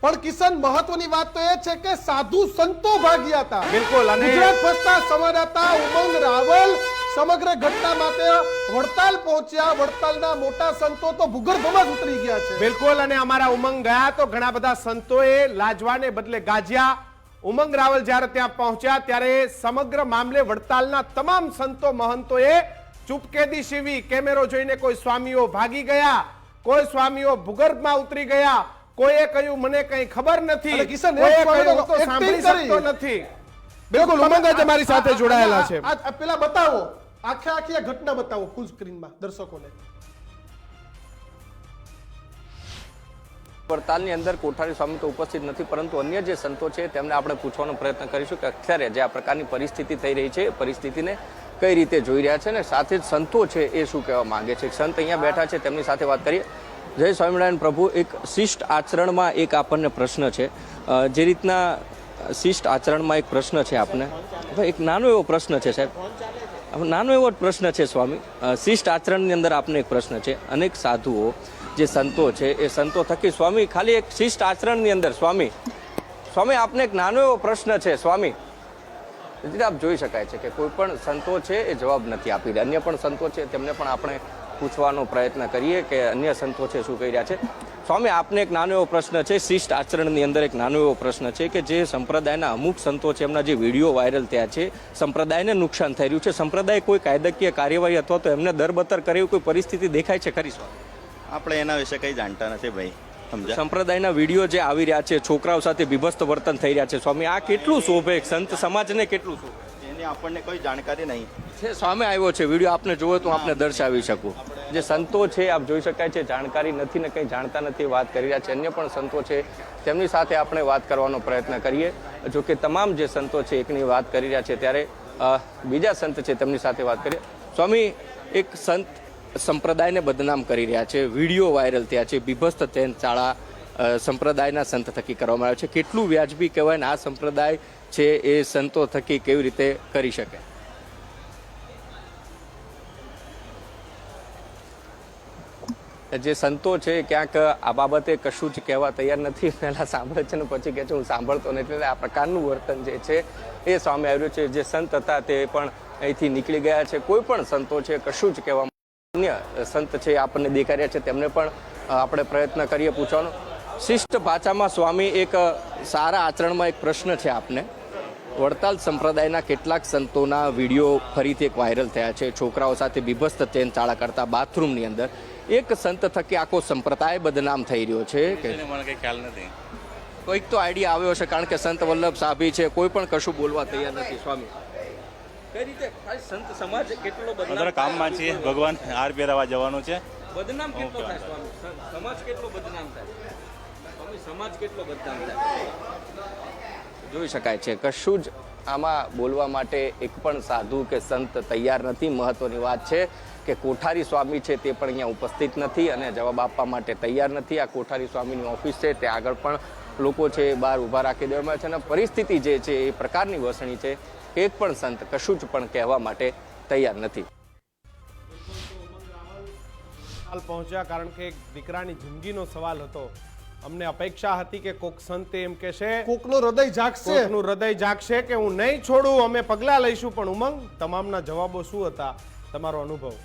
S2: પણ કિશન, મહત્વની વાત તો એ છે કે સાધુ સંતો ભાગ્યા હતા.
S1: બિલકુલ. અને
S2: ગુજરાત ફર્સ્ટના સંવાદદાતા ઉમંગ રાવલ સમગ્ર ઘટના માટે વડતાલ પહોંચ્યા. વડતાલના મોટા સંતો તો ભૂગર્ભમાં જ ઉતરી ગયા છે.
S1: બિલકુલ. અને અમારા ઉમંગ ગયા તો ઘણા બધા સંતોએ લાજવાને બદલે ગાજ્યા. ઉમંગ રાવલ જ્યારે ત્યાં પહોંચ્યા ત્યારે સમગ્ર મામલે વડતાલના તમામ સંતો મહંતોએ ચૂપકેદી સીવી. કેમેરો જોઈને કોઈ સ્વામીઓ ભાગી ગયા, કોઈ સ્વામીઓ ભૂગર્ભમાં ઉતરી ગયા, કોઈએ કહ્યું મને કંઈ ખબર નથી,
S2: અને કિશન, એક
S1: કોઈએ
S2: સ્વામીનો
S1: કહ્યું હું તો
S2: acting
S1: સાંભળી
S2: કરી.
S1: શકતો નથી. બિલકુલ. ઉમંગ જ અમારી સાથે જોડાયેલા છે.
S2: આ પેલા બતાવો, આખી આ ઘટના બતાવો ફૂલ સ્ક્રીનમાં દર્શકોને.
S7: વડતાલની અંદર કોઠારી સ્વામી તો ઉપસ્થિત નથી, પરંતુ અન્ય જે સંતો છે તેમને આપણે પૂછવાનો પ્રયત્ન કરીશું કે અત્યારે જે આ પ્રકારની પરિસ્થિતિ થઈ રહી છે એ પરિસ્થિતિને કઈ રીતે જોઈ રહ્યા છે, અને સાથે જ સંતો છે એ શું કહેવા માંગે છે. સંત અહીંયા બેઠા છે, તેમની સાથે વાત કરીએ. જય સ્વામિનારાયણ પ્રભુ. એક શિષ્ટ આચરણમાં એક આપણને પ્રશ્ન છે, જે રીતના શિષ્ટ આચરણમાં એક પ્રશ્ન છે આપને, એક નાનો એવો પ્રશ્ન છે સાહેબ, નાનો એવો પ્રશ્ન છે સ્વામી. શિષ્ટ આચરણની અંદર આપને એક પ્રશ્ન છે. અનેક સાધુઓ જે સંતો છે એ સંતો થકી સ્વામી ખાલી એક શિષ્ટ આચરણની અંદર સ્વામી આપને એક નાનો એવો પ્રશ્ન છે સ્વામી. એટલે આપ જોઈ શકાય છે કે કોઈ પણ સંતો છે એ જવાબ નથી આપી રહ્યા. અન્ય પણ સંતો છે તેમને પણ આપણે પૂછવાનો પ્રયત્ન કરીએ કે અન્ય સંતો છે શું કહી રહ્યા છે. સ્વામી, આપને એક નાનો એવો પ્રશ્ન છે, શિષ્ટ આચરણની અંદર એક નાનો એવો પ્રશ્ન છે કે જે સંપ્રદાયના અમુક સંતો છે એમના જે વિડીયો વાયરલ થયા છે, સંપ્રદાયને નુકસાન થઈ રહ્યું છે, સંપ્રદાય કોઈ કાયદાકીય કાર્યવાહી અથવા તો એમને દરબતર કરે એવી કોઈ પરિસ્થિતિ દેખાય છે ખરી સ્વામી?
S8: આપણે એના વિશે કંઈ જાણતા નથી ભાઈ, સમજ્યા?
S7: સંપ્રદાયના વિડીયો જે આવી રહ્યા છે, છોકરાઓ સાથે બીભત્સ વર્તન થઈ રહ્યા છે સ્વામી, આ કેટલું શોભે? સંત સમાજને કેટલું શોભે?
S8: એની આપણને કોઈ જાણકારી નહીં
S7: છે. સામે આવ્યો છે વિડીયો, આપને જોવો તો આપને દર્શાવી શકું. જે સંતો છે આપ જોઈ શકાય છે, જાણકારી નથી ને કંઈ જાણતા નથી વાત કરી રહ્યા છે. અન્ય પણ સંતો છે તેમની સાથે આપણે વાત કરવાનો પ્રયત્ન કરીએ. જો કે તમામ જે સંતો છે એકની વાત કરી રહ્યા છે, ત્યારે બીજા સંત છે તેમની સાથે વાત કરીએ. સ્વામી, એક સંત સંપ્રદાયને બદનામ કરી રહ્યા છે, વિડીયો વાયરલ થયા છે, બીભત્સ ચાળા સંપ્રદાયના સંત થકી કરવામાં આવ્યો છે. કેટલું વ્યાજબી કહેવાય ને આ સંપ્રદાય છે એ સંતો થકી કેવી રીતે કરી શકે? જે સંતો છે ક્યાંક આ બાબતે કશું જ કહેવા તૈયાર નથી. પહેલા સાંભળે છે ને પછી કહે છે હું સાંભળતો નથી. એટલે આ પ્રકારનું વર્તન જે છે એ સામે આવ્યું છે. જે સંત હતા તે પણ અહીંથી નીકળી ગયા છે. કોઈ પણ સંતો છે કશું જ કહેવા. અન્ય સંત છે આપણને દેખાઈ રહ્યા છે, તેમને પણ આપણે પ્રયત્ન કરીએ પૂછવાનો. શિષ્ટ ભાષામાં સ્વામી, એક સારા આચરણમાં એક પ્રશ્ન છે આપને. વડતાલ સંપ્રદાયના કેટલાક સંતોના વિડીયો ફરીથી એક વાયરલ થયા છે, છોકરાઓ સાથે બીભત્સ ચાળા કરતા બાથરૂમની અંદર. એક સંત થકી આખો સંપ્રદાય બદનામ થઈ રહ્યો છે કે
S8: મને કંઈ ખ્યાલ નથી.
S7: કોઈક તો આઈડિયા આવ્યો છે, કારણ કે સંત વલ્લભ સાબી છે, કોઈ પણ કશું બોલવા તૈયાર નથી સ્વામી. કઈ રીતે સંત સમાજ કેટલો
S8: અંદર કામમાં છીએ, ભગવાન હાર પહેરાવા જવાનું છે.
S7: બદનામ કેટલો થાય સ્વામી? સમાજ કેટલો બદનામ થાય સ્વામી? સમાજ કેટલો બદનામ થાય જોઈ શકાય છે. કશું જ આમાં બોલવા માટે એક પણ સાધુ કે સંત તૈયાર નથી. મહત્વની વાત છે કે કોઠારી સ્વામી છે તે પણ અહીંયા ઉપસ્થિત નથી અને જવાબ આપવા માટે તૈયાર નથી. આ કોઠારી સ્વામીની ઓફિસ છે, તે આગળ પણ લોકો છે બહાર ઊભા રાખી દેવામાં છે અને પરિસ્થિતિ જે છે એ પ્રકારની વસણી છે કે એક પણ સંત કશું જ પણ કહેવા માટે તૈયાર નથી.
S1: હાલ પહોંચ્યા કારણ કે એક દીકરાની જિંદગીનો સવાલ હતો. અમને અપેક્ષા હતી કે કોક સંત એમ કહેશે,
S2: કોકનું હૃદય જાગશે,
S1: કોકનું હૃદય જાગશે કે હું નહીં છોડું, અમે પગલા લઈશું. પણ ઉમંગ, તમામના જવાબો શું હતા? તમારો અનુભવ?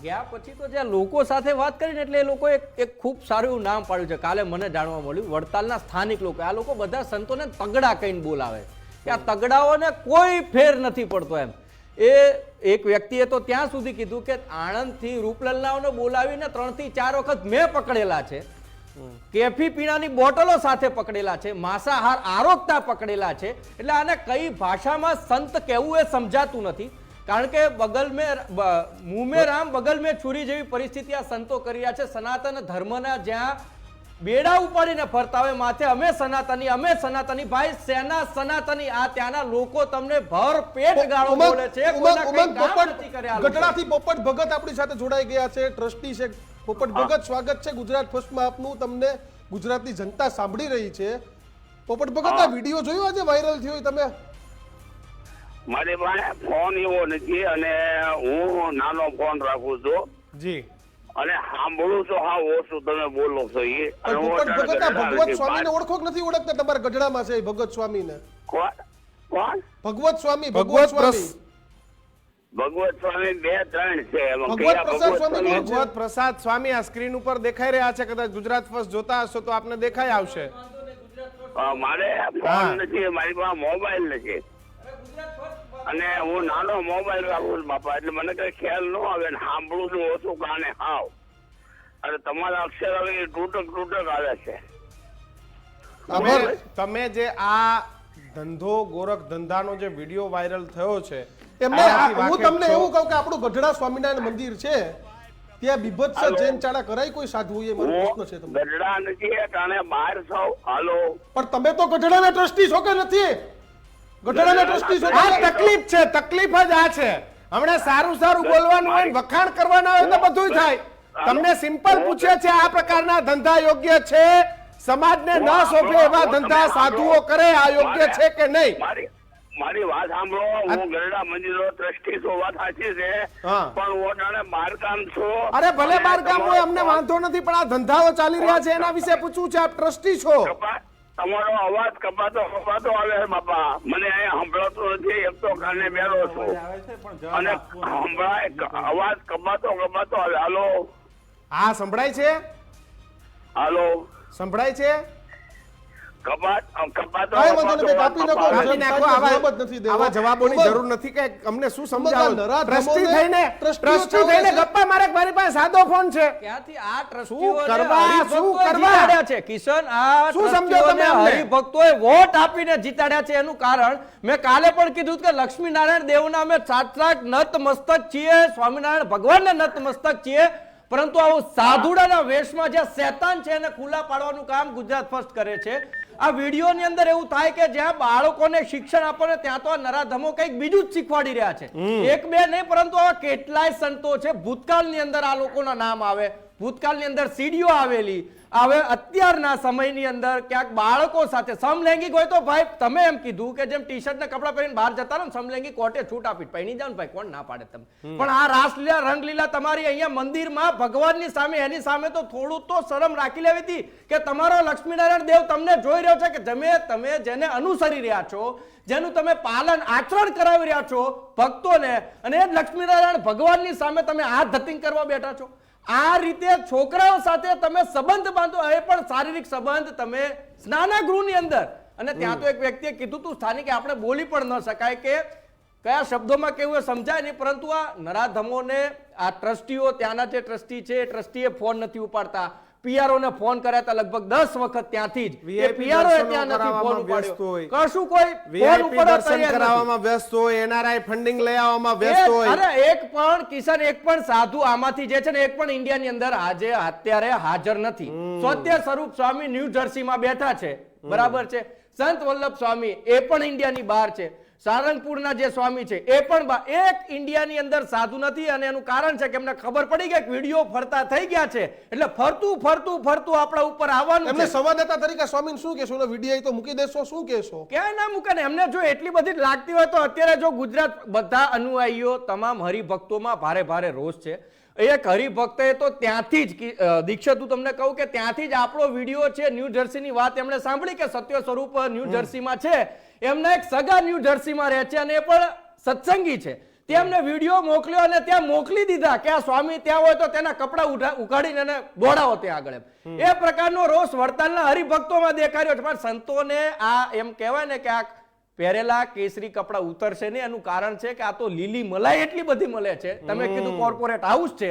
S7: ગયા પછી તો જે લોકો સાથે વાત કરીને એટલે એ લોકો એક ખૂબ સારું એવું નામ પાડ્યું છે. કાલે મને જાણવા મળ્યું વડતાલના સ્થાનિક લોકો, આ લોકો બધા સંતોને તગડા કહીને બોલાવે કે આ તગડાઓને કોઈ ફેર નથી પડતો એમ. એ એક વ્યક્તિએ તો ત્યાં સુધી કીધું કે આણંદથી રૂપલલ્લાઓને બોલાવીને 3 થી 4 વખત મેં પકડેલા છે.
S9: કેફી પીણાની બોટલો સાથે પકડેલા છે, માંસાહાર આરોગતા પકડેલા છે. એટલે આને કઈ ભાષામાં સંત કહેવું એ સમજાતું નથી. કારણ કે બગલ મેં મુંહ મેં રામ બગલ મેં છુરી જેવી પરિસ્થિતિ આ સંતો કરી રહ્યા છે. સનાતન ધર્મના જ્યાં બેડા ઉપાડીને ફરતા હોય માથે અમે સનાતની ભાઈ સેના સનાતની, આ ત્યાંના લોકો તમને ભર પેટ ગાળો બોલે છે. કોઈના કંઈ કામ નથી કર્યા.
S2: ગઢડાથી પોપટ ભગત આપણી સાથે જોડાઈ ગયા છે, ટ્રસ્ટી છે. પોપટ ભગત, સ્વાગત છે ગુજરાત ફર્સ્ટમાં આપનું. તમને ગુજરાતની જનતા સાંભળી રહી છે. પોપટ ભગત, આ વિડીયો જોયો આજે વાયરલ થયો તમે?
S10: મારી પાસે ફોન એવો નથી અને હું નાનો ફોન રાખું છું
S1: જી,
S10: અને સાંભળું છું હા ઓછું તમે બોલો છો એ. અને હું
S2: પોપટ ભગત, આ
S10: અત્યારે
S2: ભગવત સ્વામીને ઓળખો કે નથી ઓળખતા? તમારા ગઢડામાં છે એ ભગત સ્વામીને.
S10: કોણ?
S2: ભગવત સ્વામી,
S1: ભગવત
S2: સ્વામી,
S10: ભગવત સ્વામી 2-3 છે. એમાં
S2: ભગવત
S10: કયા
S2: પ્રસાદ
S10: ભગવત
S2: સ્વામી
S10: સ્વામી?
S1: ભગવત પ્રસાદ સ્વામી આ સ્ક્રીન ઉપર દેખાઈ રહ્યા છે. કદાચ ગુજરાત ફર્સ્ટ જોતા હશો તો આપને દેખાઈ આવશે.
S10: મારે ફોન નથી, મારી પાસે મોબાઈલ નથી અને હું નાનો મોબાઈલ રાખું છું બાપા, એટલે મને કઈ ખ્યાલ ન આવે ને સાંભળું છું ઓછું કાને હાવ. અને તમારા અક્ષર હવે તૂટક આવે છે.
S1: તમે જે આ ધંધો ગોરખ ધંધાનો જે વિડીયો વાયરલ થયો છે
S2: એમને
S1: આનાથી
S2: હું
S1: વાકેફ
S2: તમને
S1: છો?
S2: એવું કહું કે આપણું ગઢડા સ્વામિનારાયણ મંદિર છે, ત્યાં બીભત્સ જૈન ચાળા કરાય કોઈ સાધુ? એ મારો
S10: હું
S2: પ્રશ્ન છે તમને.
S10: ગઢડા નથી અને બહાર સૌ હાલો.
S2: પણ તમે તો ગઢડાના ટ્રસ્ટી છો કે નથી? ગઢડાના ટ્રસ્ટી છો
S1: આ
S2: તમે?
S1: તકલીફ છે, તકલીફ જ આ છે. હમણાં સારું બોલવાનું હોય, વખાણ કરવાના હોય તો બધું થાય. તમને સિમ્પલ પૂછે છે આ પ્રકારના ધંધા યોગ્ય છે? સમાજને ન શોભે એવા ધંધા સાધુઓ કરે, આ યોગ્ય છે કે નહીં?
S10: મારી વાત સાંભળો, હું ગરડા મંદિરનો ટ્રસ્ટી છું, વાત સાચી છે,
S1: હા.
S10: પણ હું અટાણે બહારગામ છું.
S1: અરે ભલે બારગામ હોય, અમને વાંધો નથી, પણ આ ધંધાઓ ચાલી રહ્યા છે એના વિશે પૂછવું છે. આપ ટ્રસ્ટી છો.
S10: તમારો અવાજ કપાતો આવે છે બાપા, મને અહીંયા સંભળાતો નથી. એક તો કાને બેરો છું અને અવાજ કપાતો આવે. હાલો
S1: હા, સંભળાય છે?
S10: હાલો
S1: સંભળાય છે?
S10: કપાતો
S2: કાંઈ વાંધો નહીં, ભાઈ, કાપી નાખો.
S1: કાપી નાખો.
S2: જવાબ જ નથી દેવો.
S1: આવા જવાબોની જરૂર નથી કે અમને શું સમજાવો. ટ્રસ્ટી થઈને ગપ્પા મારે, મારી પાસે સાદો ફોન છે.
S9: ક્યાંથી આ
S1: શું કરવા?
S9: જીતાડ્યા છે કિશન? આ
S1: શું સમજો તમે અમને?
S9: હરિભક્તોએ વોટ આપીને જીતાડ્યા છે. એનું કારણ મેં કાલે પણ કીધું કે લક્ષ્મીનારાયણ દેવના અમે સાક્ષાત નતમસ્તક છીએ, સ્વામિનારાયણ ભગવાનના નતમસ્તક છીએ. પરંતુ આવું સાધુડાના વેશમાં જે શેતાન છે એને ખુલ્લા પાડવાનું કામ ગુજરાત ફર્સ્ટ કરે છે. આ વિડીયોની અંદર એવું થાય કે જ્યાં બાળકોને શિક્ષણ આપો ને ત્યાં તો આ નરાધમો કંઈક બીજું જ શીખવાડી રહ્યા છે. એક બે નહીં, પરંતુ આવા કેટલાય સંતો છે. ભૂતકાળની અંદર આ લોકોના નામ આવે, ભૂતકાળની અંદર સીડીઓ આવેલી. હવે અત્યારના સમયની અંદર ક્યાંક બાળકો સાથે સમલૈંગિક હોય તો ભાઈ તમે એમ કીધું કે જેમ ટી શર્ટ ને કપડા પહેરીને બહાર જતા રહો ને, સમલૈંગિક કોર્ટે છૂટ આપી પહેરી જાવ ને ભાઈ, કોણ ના પાડે તમે? પણ આ રાસલીલા રંગલીલા તમારી અહીંયા મંદિરમાં ભગવાનની સામે, એની સામે તો થોડું તો શરમ રાખી લેવી હતી કે તમારો લક્ષ્મીનારાયણ દેવ તમને જોઈ રહ્યો છે કે તમે જેને અનુસરી રહ્યા છો, જેનું તમે પાલન આચરણ કરાવી રહ્યા છો ભક્તોને, અને એ લક્ષ્મીનારાયણ ભગવાનની સામે તમે હાથ ધતિંગ કરવા બેઠા છો. આ રીતે છોકરાઓ સાથે તમે સંબંધ બાંધો, એ પણ શારીરિક સંબંધ તમે સ્નાનાગૃહની અંદર. અને ત્યાં તો એક વ્યક્તિએ કીધું તું સ્થાનિકે આપણે બોલી પણ ન શકાય કે કયા શબ્દોમાં કેવું એ સમજાય નહીં. પરંતુ આ નરાધમોને આ ટ્રસ્ટીઓ, ત્યાંના જે ટ્રસ્ટી છે એ ટ્રસ્ટીએ ફોન નથી ઉપાડતા. પીઆરઓ ને ફોન કર્યા હતા લગભગ 10 વખત ત્યાંથી જ. એ પીઆરઓ ત્યાં નથી ફોન ઉપાડ્યો. કશું કોઈ ફોન ઉપાડવા તૈયાર
S1: કરાવવામાં વ્યસ્ત હોય, એનઆરઆઈ ફંડિંગ લઈ આવવામાં વ્યસ્ત હોય.
S9: અરે એક પણ કિશન, એક પણ સાધુ આમાંથી જે છે ને એક પણ ઇન્ડિયાની અંદર આજે અત્યારે હાજર નથી. સત્ય સ્વરૂપ સ્વામી ન્યૂ જર્સીમાં બેઠા છે, બરાબર છે. સંત વલ્લભ સ્વામી એ પણ ઇન્ડિયાની બહાર છે. સારંગપુરના જે સ્વામી છે એ પણ એક ઇન્ડિયાની અંદર સાધુ નથી. અને એનું કારણ છે કે એમને ખબર પડી કે વિડીયો ફરતા થઈ ગયા છે, એટલે ફરતું આપણા ઉપર આવવાનું.
S2: એમને સંવાદદાતા તરીકે સ્વામીને શું કહેશો? વિડીયો તો મૂકી દેશો, શું કહેશો?
S9: ક્યાંય ના મૂકે ને. એમને જો એટલી બધી લાગતી હોય તો અત્યારે જો ગુજરાત બધા અનુયાયીઓ, તમામ હરિભક્તોમાં ભારે રોષ છે. એક હરિભક્તે તો ત્યાંથી જ દીક્ષિત, હું તમને કહું કે ત્યાંથી જ આપણો વિડીયો છે ન્યૂ જર્સીની વાત એમણે સાંભળી કે સત્ય સ્વરૂપ ન્યૂ જર્સીમાં છે. એમના એક સગા ન્યૂ જર્સીમાં રહે છે અને એ પણ સત્સંગી છે. તેમને વિડીયો મોકલ્યો અને ત્યાં મોકલી દીધા કે આ સ્વામી ત્યાં હોય તો તેના કપડા ઉઘાડીને એને દોડાવો ત્યાં આગળ. એ પ્રકારનો રોષ વડતાલના હરિભક્તોમાં દેખાડ્યો છે. પણ સંતોને આ એમ કહેવાય ને કે આ પહેરેલા કેસરી કપડા ઉતરશે ને, એનું કારણ છે કે આ તો લીલી મલાઈ એટલી બધી મળે છે. તમે કીધું કોર્પોરેટ હાઉસ છે,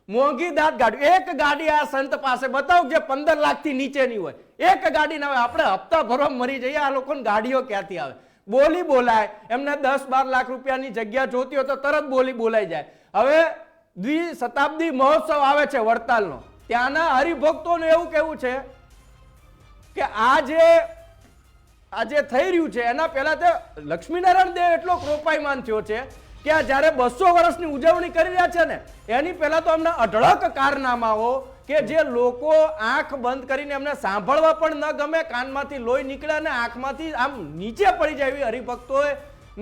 S9: મોંઘી દાટ ગાડી, એક ગાડી આ સંત પાસે બતાવો જે 15 લાખથી નીચેની હોય, એક ગાડી ના હોય. આપણે હપ્તા ભરવા મરી જઈએ, આ લોકોને ગાડીઓ ક્યાંથી આવે? બોલી બોલાય, એમને 10-12 લાખ રૂપિયાની જગ્યા જોતી હોય તો તરત બોલી બોલાઈ જાય. હવે દ્વિશતાબ્દી મહોત્સવ આવે છે વડતાલનો, ત્યાંના હરિભક્તોનું એવું કેવું છે કે આજે થઈ રહ્યું છે એના પહેલા તે લક્ષ્મીનારાયણ દેવ એટલો કૃપાયમાન થયો છે કે આ જ્યારે 200 વર્ષની ઉજવણી કરી રહ્યા છે ને એની પહેલા તો અમને અઢળક કારનામાઓ કે જે લોકો આંખ બંધ કરીને એમને સાંભળવા પણ ન ગમે, કાનમાંથી લોહી નીકળે અને આંખમાંથી આમ નીચે પડી જાય એવી હરિભક્તોએ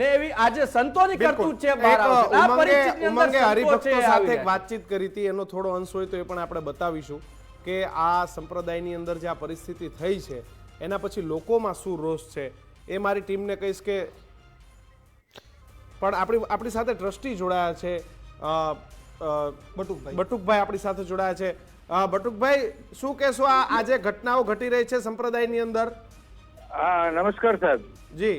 S9: ને એવી આજે સંતોની કરતૂત છે બહાર આવે છે. આ પરિસ્થિતિની અંદર
S1: ઉમંગે
S9: સંતો
S1: હરિભક્તો
S9: છે,
S1: સાથે
S9: આવી
S1: એક વાતચીત કરી હતી, એનો થોડો અંશ હોય તો એ પણ આપણે બતાવીશું કે આ સંપ્રદાયની અંદર જે આ પરિસ્થિતિ થઈ છે એના પછી લોકોમાં શું રોષ છે એ મારી ટીમને કહીશ કે પણ આપણી સાથે ટ્રસ્ટી જોડાયા છે બટુકભાઈ આપણી સાથે જોડાયા છે. બટુકભાઈ, શું કહેશો આ જે ઘટનાઓ ઘટી રહી છે સંપ્રદાયની અંદર?
S11: હા, નમસ્કાર સાહેબ.
S1: જી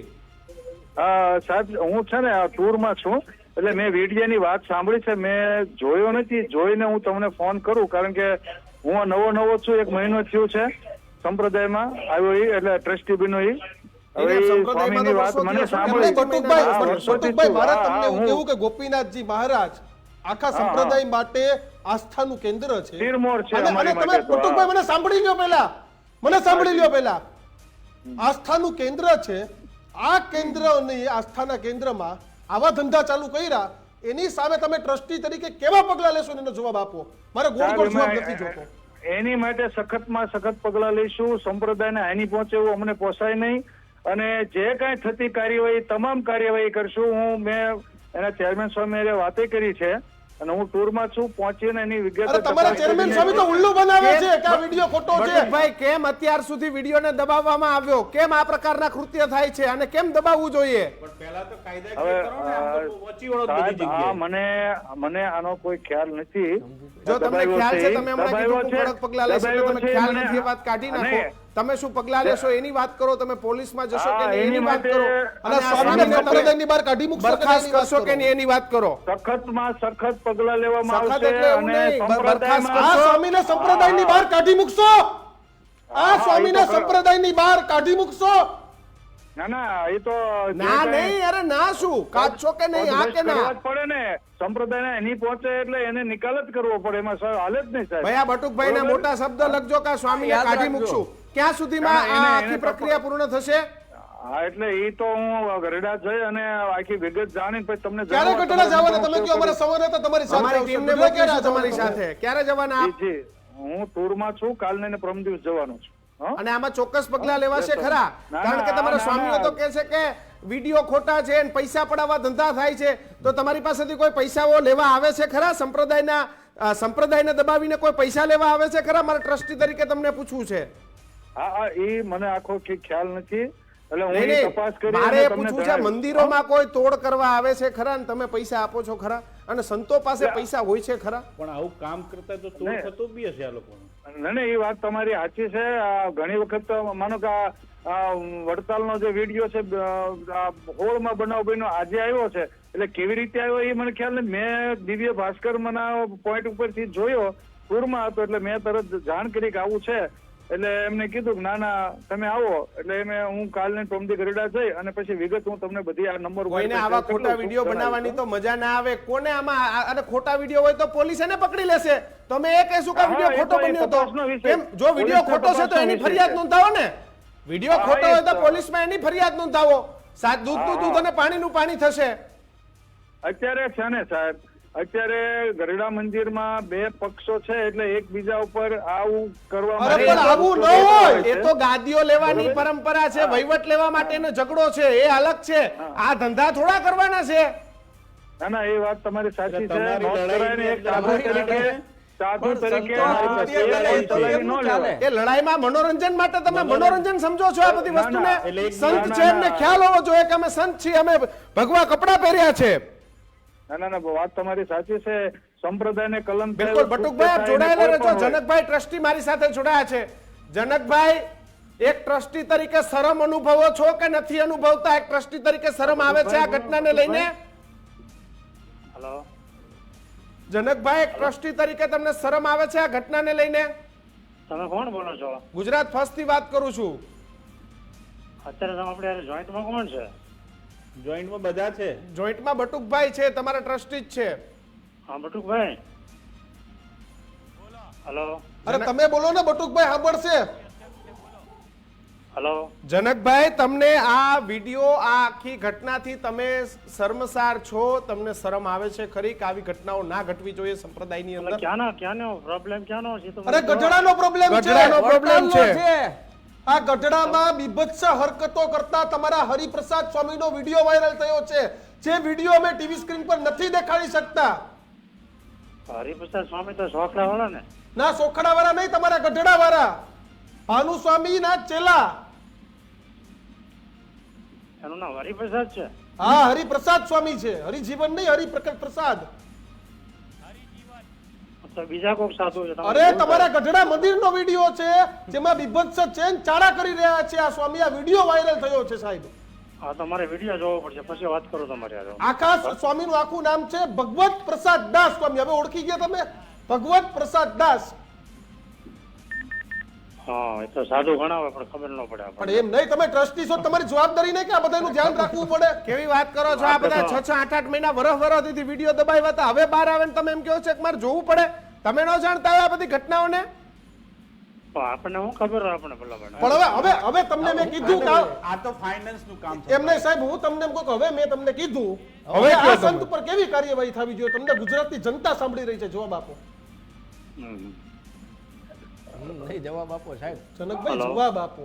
S11: સાહેબ, હું છે ને ટૂરમાં છું, એટલે મેં વિડીયોની વાત સાંભળી છે, મેં જોયો નથી. જોઈને હું તમને ફોન કરું, કારણ કે હું નવો છું, 1 મહિનો થયો છે સંપ્રદાયમાં આવ્યો, એટલે ટ્રસ્ટી બન્યો.
S2: બટુકભાઈ, મારે તમને એવું કેવું કે ગોપીનાથજી મહારાજ આખા સંપ્રદાય માટે આસ્થાનું કેન્દ્ર છે. તમે બટુકભાઈ મને સાંભળી લ્યો પહેલા, આસ્થાનું કેન્દ્ર છે. આ કેન્દ્રની આસ્થાના કેન્દ્રમાં આવા ધંધા ચાલુ કર્યા, એની સામે તમે ટ્રસ્ટી તરીકે કેવા પગલા લેશો એનો જવાબ આપો. મારે ગોળ ગોળ જવાબ નથી જોતો.
S11: એની માટે સખતમાં સખત પગલા લઈશું. સંપ્રદાયને હાનિ પહોંચે એવું અમને પોસાય નહીં, અને જે કાંઈ થતી કાર્યવાહી તમામ કાર્યવાહી કરશું. મેં એના ચેરમેન સ્વામી વાતે કરી છે અને હું ટૂરમાં છું, પહોંચીને એની વિગત.
S2: તમારા ચેરમેન સ્વામી તો ઉલ્લુ બનાવે છે કે આ વિડિયો ખોટો છે.
S1: બટુકભાઈ, કેમ અત્યાર સુધી વિડીયોને દબાવવામાં આવ્યો? કેમ આ પ્રકારના કૃત્ય થાય છે અને કેમ દબાવવું જોઈએ?
S11: મને આનો કોઈ ખ્યાલ નથી.
S1: જો તમને ખ્યાલ છે, તમે હમણાં કીધું કડક પગલા લેશો, તમે ખ્યાલ નથી એ વાત કાઢી નાખો. તમે શું પગલા લેશો એની વાત કરો, તમે પોલીસમાં જશો કે નહીં એની વાત કરો, અને સ્વામીને સંપ્રદાયની બહાર કાઢી મૂકશો બરખાસ્ત કરશો કે નહીં એની વાત કરો.
S11: સખતમાં સખત પગલા લેવામાં
S1: સખત
S11: આવશે.
S1: એટલે એવું
S11: અને
S1: નહીં, બરખાસ્ત
S11: સંપ્રદાયમાં
S2: આ સ્વામીને સંપ્રદાયની બહાર કાઢી મૂકશો. આ સ્વામીને સંપ્રદાયની બહાર કાઢી મૂકશો.
S11: ના, એ તો
S1: ના નહીં, અરે ના શું કાઢશો કે નહીં, આ કે ના
S11: પડે ને. સંપ્રદાયને એની પહોંચે એટલે એને નિકાલ જ કરવો પડે, એમાં હાલ જ નહીં સાહેબ.
S1: ભાઈ આ બટુકભાઈના મોટા શબ્દ લખજો કે સ્વામીને કાઢી મૂકશું. ક્યાં સુધીમાં આ આખી પ્રક્રિયા પૂર્ણ થશે?
S11: હા, એટલે એ તો હું ગરડા જઈ અને આખી વિગત જાણીને પછી તમને
S2: ક્યારે ગઢડા જવાના? તમે કહો અમારા સવારે હતા તમારી સાથે
S1: અમારી
S2: આવશે.
S1: ટીમને મોકલીશું તમારી સાથે. ક્યારે જવાના આપ?
S11: જી, હું ટૂરમાં છું, કાલને ને પરમ દિવસ જવાનો છું.
S1: અને આમાં ચોક્કસ પગલા લેવાશે ખરા? કારણ કે તમારા સ્વામીઓ તો કહે છે કે વિડીયો ખોટા છે અને પૈસા પડાવવા ધંધા થાય છે, તો તમારી પાસેથી કોઈ પૈસાઓ લેવા આવે છે ખરા? સંપ્રદાયને દબાવીને કોઈ પૈસા લેવા આવે છે ખરા? મારા ટ્રસ્ટી તરીકે તમને પૂછવું છે.
S11: હા, એ મને આખો ખ્યાલ નથી, એટલે હું
S1: નહીં, નહીં,
S11: તપાસ કરી
S1: મારે પૂછવું છે, મંદિરોમાં કોઈ તોડ કરવા આવે છે ખરા ને તમે પૈસા આપો છો ખરા? અને સંતો પાસે પૈસા હોય છે ખરા?
S4: પણ આવું કામ કરતા તો તોડ થતો બી હશે આ લોકોને.
S11: ના, એ વાત તમારી સાચી છે. ઘણી વખત માનો કે વડતાલનો જે વિડીયો છે હોળમાં બનાવ બન્યો આજે આવ્યો છે, એટલે કેવી રીતે આવ્યો એ મને ખ્યાલ નથી. મેં દિવ્ય ભાસ્કર મના પોઈન્ટ ઉપરથી જોયો, ટૂરમાં હતો, એટલે મેં તરત જાણ કરી કે આવું છે, એટલે એમને કીધું કે ના તમે આવો. એટલે હું કાલને ટોમદી ગરડા જઈ અને પછી વિગત હું તમને બધી આ નંબર.
S1: કોઈને આવા ખોટા વિડીયો બનાવવાની તો મજા ના આવે. કોને આમાં અને ખોટા વિડીયો હોય તો પોલીસ એને પકડી લેશે. તમે એ કહેશું કે વિડીયો ખોટો બન્યો તો એમ? જો વિડીયો ખોટો છે તો એની ફરિયાદ નોંધાવો ને. વિડીયો ખોટો હોય તો પોલીસમાં એની ફરિયાદ નોંધાવો. દૂધનું દૂધ અને પાણીનું પાણી થશે.
S11: અત્યારે છે ને સાહેબ, અત્યારે ગરડા મંદિરમાં 2 પક્ષો છે, એટલે એકબીજા ઉપર આવું
S1: કરવા એ તો ગાદીઓ લેવાની પરંપરા છે, વહીવટ લેવા માટેનો ઝઘડો છે, એ અલગ છે. આ ધંધા થોડા કરવાના છે.
S11: ના, એ વાત તમારી સાચી છે.
S1: એ લડાઈમાં મનોરંજન માટે તમે મનોરંજન સમજો છો આ બધી વસ્તુને? સંત છે એમને ખ્યાલ હોવો જોઈએ કે અમે સંત છીએ, અમે ભગવા કપડા પહેર્યા છે.
S11: ના, વાત તમારી સાચી છે. સંપ્રદાયને કલમ.
S1: બિલકુલ બટુકભાઈ, આપ જોડાયેલા રહેજો. જનકભાઈ ટ્રસ્ટી મારી સાથે જોડાયા છે. જનકભાઈ, એક ટ્રસ્ટી તરીકે શરમ અનુભવો છો કે નથી અનુભવતા? એક ટ્રસ્ટી તરીકે શરમ આવે છે આ ઘટનાને લઈને?
S11: હેલો,
S1: જનકભાઈ, એક ટ્રસ્ટી તરીકે તમને શરમ આવે છે આ ઘટનાને લઈને?
S11: તમે કોણ બોલો છો?
S1: ગુજરાત ફર્સ્ટ થી વાત કરું છું.
S11: અત્યારે તમે આપણે જોઈન્ટમાં કોણ છે?
S4: જોઈન્ટમાં બધા છે.
S1: જોઈન્ટમાં બટુકભાઈ છે, તમારા ટ્રસ્ટી જ છે.
S11: હા બટુકભાઈ. હલો.
S2: અરે તમે બોલો ને, બટુકભાઈ સાંભળશે.
S11: હલો.
S1: જનકભાઈ, તમને આ વિડીયો, આ આખી ઘટનાથી તમે શર્મસાર છો? તમને શરમ આવે છે ખરી કે આવી ઘટનાઓ ના ઘટવી જોઈએ સંપ્રદાયની અંદર?
S11: ક્યાંનો પ્રોબ્લેમ ક્યાંનો છે?
S2: અરે ગઢડાનો પ્રોબ્લેમ છે.
S1: ગઢડાનો પ્રોબ્લેમ છે.
S2: આ ગઢડામાં બીભત્સ હરકતો કરતા તમારા હરિપ્રસાદ સ્વામીનો વિડીયો વાયરલ થયો છે, જે વિડીયો અમે ટીવી સ્ક્રીન પર નથી દેખાડી શકતા.
S11: હરિપ્રસાદ સ્વામી તો સોખડા વાળા ને?
S2: ના, સોખડા વાળા નહીં, તમારા ગઢડા વાળા ભાનુ સ્વામી ના ચેલા.
S11: એનું નામ હરિપ્રસાદ છે?
S2: હા, હરિપ્રસાદ સ્વામી છે, હરિજીવન નહીં, હરિપ્રસાદ.
S11: તો બીજા કોક સાધુ છે?
S2: અરે તમારા ગઢડા મંદિરનો વિડીયો છે, જેમાં બીભત્સ ચેન ચાળા કરી રહ્યા છે આ સ્વામી. આ વિડીયો વાયરલ થયો છે સાહેબ.
S11: હા, તમારે વિડીયો જોવો પડશે, પછી વાત કરો તમારે.
S2: આખા સ્વામીનું આખું નામ છે ભગવત પ્રસાદ દાસ સ્વામી. હવે ઓળખી ગયા તમે? ભગવત પ્રસાદ દાસ.
S11: હા, એ તો સાધુ ગણાવે પણ ખબર ન પડે.
S2: પણ એમ નહીં, તમે ટ્રસ્ટી છો, તમારી જવાબદારી નહીં કે આ બધાનું ધ્યાન રાખવું પડે?
S1: કેવી વાત કરો છો? આ બધા 6-8 મહિના વરસથી વિડીયો દબાવ્યા હતા, હવે બહાર આવે ને તમે એમ કહો છો કે મારે જોવું પડે? તમે ન જાણતા હોય આ બધી ઘટનાઓને?
S11: આપણને શું ખબર હોય? આપણે ભલા
S2: પણ હવે તમને મેં કીધું કે
S4: આ તો ફાઇનાન્સ નું કામ છે.
S2: એમ નહીં સાહેબ, હું તમને એમ કહું કે હવે મેં તમને કીધું,
S1: હવે
S2: હવે
S1: કયો
S2: આ
S1: તમે?
S2: સંત પર કેવી કાર્યવાહી થવી જોઈએ? તમને ગુજરાતની જનતા સાંભળી રહી છે, જવાબ આપો.
S9: નહીં જવાબ આપો સાહેબ.
S2: જનકભાઈ જવાબ આપો.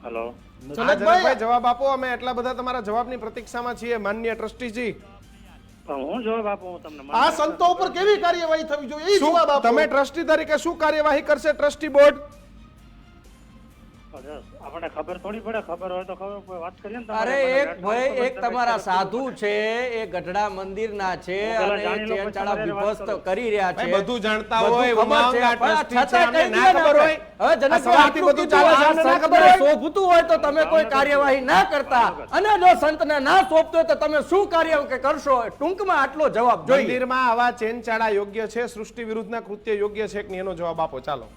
S11: હલો.
S1: જનકભાઈ જવાબ આપો. અમે એટલા બધા તમારા જવાબની પ્રતીક્ષામાં છીએ માનનીય ટ્રસ્ટીજી.
S11: હું જવાબ આપું તમને?
S2: આ સંતો ઉપર કેવી કાર્યવાહી થવી જોઈએ એ જવાબ આપો.
S1: તમે ટ્રસ્ટી તરીકે શું કાર્યવાહી કરશે ટ્રસ્ટી બોર્ડ?
S11: આપણને ખબર થોડી પડે? ખબર હોય તો ખબર વાત કરીએ ને.
S9: અરે એક ભાઈ, એક તમારા સાધુ છે, એ ગઢડા મંદિરના છે અને ચેન ચાળા વિભસ્ત કરી રહ્યા છે.
S1: બધું જાણતા
S9: બધું
S1: હોય,
S9: ખબર
S1: ઉમંગ
S9: છે,
S1: આ
S9: પણ
S1: ટ્રસ્ટી છે,
S9: છતાંય
S1: અમને
S9: કહી
S1: ના
S9: દઈએ ને
S1: ખબર હોય.
S9: આપણે. હવે જનકભાઈ
S1: સવારથી
S9: આટલું
S1: બધું
S9: કીધું,
S1: ચાલે છે,
S9: આ
S1: અમને ના
S9: સંતને
S1: ખબર હોય.
S9: શોભતું હોય તો તમે કોઈ કાર્યવાહી ના કરતા, અને જો સંતને ના શોભતું હોય તો તમે શું કાર્ય કરશો? ટૂંકમાં આટલો જવાબ જોઈએ.
S1: મંદિરમાં આવા ચેન ચાળા યોગ્ય છે? સૃષ્ટિ વિરુદ્ધના કૃત્ય યોગ્ય છે કે નહીં? એનો જવાબ આપો. ચાલો.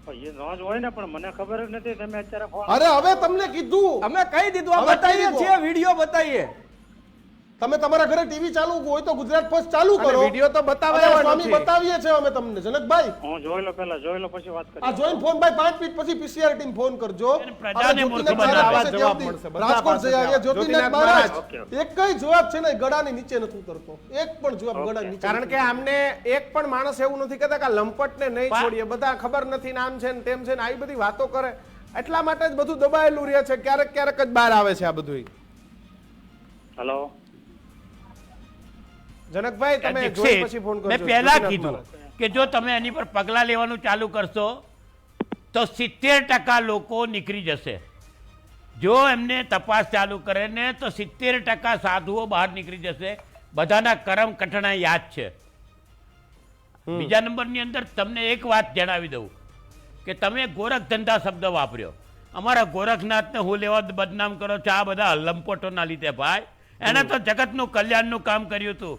S11: એ ન જ હોય ને, પણ મને ખબર જ નથી. તમે અત્યારે ફોન.
S2: અરે હવે તમને કીધું,
S9: અમે કહી દીધું, આ
S2: હવે
S9: બતાવીએ
S2: કહી
S9: છીએ, વિડીયો બતાવીએ.
S2: તમે તમારા ઘરે ટીવી ચાલુ હોય તો ગુજરાત ફર્સ્ટ ચાલુ
S1: અને
S2: કરો.
S1: વિડીયો તો બતાવે
S2: અરે
S1: એવા
S2: સ્વામી
S1: નથી.
S2: બતાવીએ છે અમે તમને. જનકભાઈ
S11: હું જોઈ લો, પેલા જોઈ લો પછી વાત
S2: આ
S11: કરીએ.
S2: જોઈન ફોન ભાઈ 5 મિનિટ પછી પીસીઆર ટીમ ફોન કરજો.
S3: પ્રજાને
S2: આપણે
S3: મૂર્ખ
S2: જ્યોતિનાથ
S1: બનાવે.
S2: પાસે
S1: જવાબ
S2: જ્યોતિ-
S1: મળશે. બધા
S2: રાજકોટ
S1: પાસે
S2: જઈ આવ્યા.
S1: જવાબ.
S2: જ્યોતિનાથ
S1: જ્યોતિનાથ
S2: મહારાજ
S11: ઓકે.
S2: એક કઈ જવાબ છે ને ગળાની નીચે નથી ઉતરતો. એક પણ જવાબ ગળાની નીચે
S1: કારણ કે આમને એક પણ માણસ એવું નથી કહેતા કે આ લંપટને નહીં છોડીએ, બધા ખબર નથી ને આમ છે ને તેમ છે ને આવી બધી વાતો કરે. એટલા માટે જ બધું દબાયેલું રહે છે. ક્યારેક ક્યારેક જ બહાર આવે છે આ બધું.
S11: હલો.
S1: જનકભાઈ, તમે જોઈ
S3: દીક્ષિત,
S1: પછી ફોન કરજો.
S3: મેં પહેલા
S1: જ્યોતિનાથ
S3: કીધું
S1: મહારાજ.
S3: કે જો તમે એની પર પગલાં લેવાનું ચાલુ કરશો તો 70% લોકો નીકળી જશે. જો એમને તપાસ ચાલુ કરે ને તો 70% સાધુઓ બહાર નીકળી જશે. બધાના કરમ કઠણા યાદ છે. બીજા નંબરની અંદર તમને એક વાત જણાવી દઉં કે તમે ગોરખ ધંધા શબ્દ વાપર્યો. અમારા ગોરખનાથને હું લેવા બદનામ કરો છો આ બધા લંપટોના લીધે ભાઈ. એને તો જગતનું કલ્યાણનું કામ કર્યું હતું.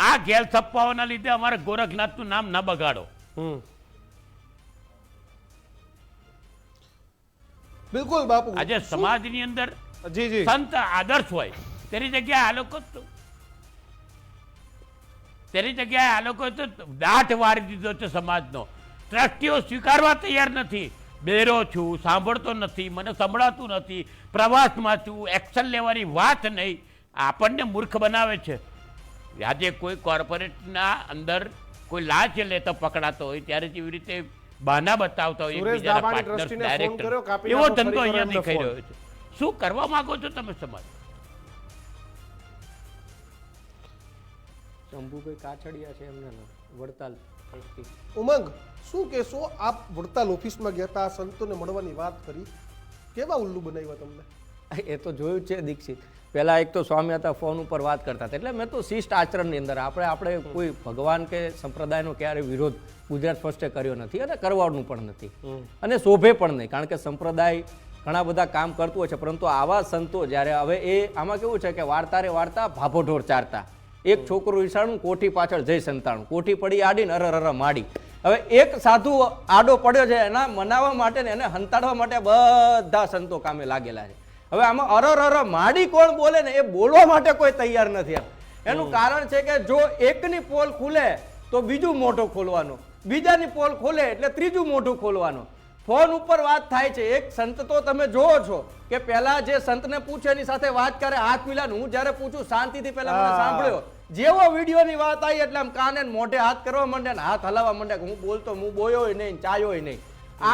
S3: આ ગેલ થપ્પાઓના લીધે અમારા ગોરખનાથનું નામ ન બગાડો.
S2: બિલકુલ બાપુ.
S3: આજે સમાજની અંદર
S1: જી જી
S3: સંત આદર્શ હોય તેની જગ્યાએ આ લોકો તો દાટ વાળી દીધો છે સમાજનો. ટ્રસ્ટીઓ સ્વીકારવા તૈયાર નથી. બેરો છું, સાંભળતો નથી, મને સંભળાતું નથી, પ્રવાસમાં છું, એક્શન લેવાની વાત નહીં. આપણને મૂર્ખ બનાવે છે. આજે કોઈ કોર્પોરેટના અંદર કોઈ લાંચ લેતો પકડાતો હોય ત્યારે જેવી રીતે બહાના બતાવતા હોય
S1: સુરેશ
S3: એકબીજાના
S1: દાભાણી
S3: partners,
S1: ટ્રસ્ટીને ફોન
S3: director.
S1: કર્યો, કાપી
S3: એવો
S1: નાખો,
S3: ધંધો
S1: ફરી
S3: અહીંયા
S1: કરો એમને
S3: દેખાઈ
S1: ફોન.
S3: રહ્યો છે. શું કરવા માંગો છો તમે સમાજ?
S9: શંભુભાઈ કાછડિયા છે, એમને વડતાલ ટ્રસ્ટી.
S2: ઉમંગ, શું કહેશો? આપ વડતાલ ઓફિસમાં ગયા હતા, સંતોને મળવાની વાત કરી, કેવા ઉલ્લુ બનાવ્યા તમને?
S9: એ તો જોયું છે દીક્ષિત. પહેલા એક તો સ્વામી હતા, ફોન ઉપર વાત કરતા હતા. એટલે મેં તો શિષ્ટ આચરણની અંદર આપણે કોઈ ભગવાન કે સંપ્રદાયનો ક્યારે વિરોધ ગુજરાત ફર્સ્ટે કર્યો નથી અને કરવાનું પણ નથી અને શોભે પણ નહીં. કારણ કે સંપ્રદાય ઘણા બધા કામ કરતું હોય છે, પરંતુ આવા સંતો જ્યારે હવે એ આમાં કેવું છે કે વાર્તા રે વાર્તા ભાભો ઢોર ચારતા. એક છોકરું ઈશાણું કોઠી પાછળ જઈ સંતાણું, કોઠી પડી આડીને અરર માડી. હવે એક સાધુ આડો પડ્યો છે, એના મનાવવા માટે ને એને હંતાડવા માટે બધા સંતો કામે લાગેલા છે. હવે આમાં અરર માડી કોણ બોલે ને એ બોલવા માટે કોઈ તૈયાર નથી. એનું કારણ છે કે જો એકની પોલ ખુલે તો બીજું મોઢું ખોલવાનું, બીજાની પોલ ખોલે એટલે ત્રીજું મોઢું ખોલવાનું. ફોન ઉપર વાત થાય છે. એક સંત તો તમે જોવો છો કે પહેલા જે સંતને પૂછે એની સાથે વાત કરે, હાથ મિલાન. હું જ્યારે પૂછું શાંતિથી પહેલા મને સાંભળ્યો, જેવો વિડીયોની વાત આવી એટલે આમ કાને મોઢે હાથ કરવા માંડે ને હાથ હલાવવા માંડે કે હું બોયો નહીં, ચાયો નહીં.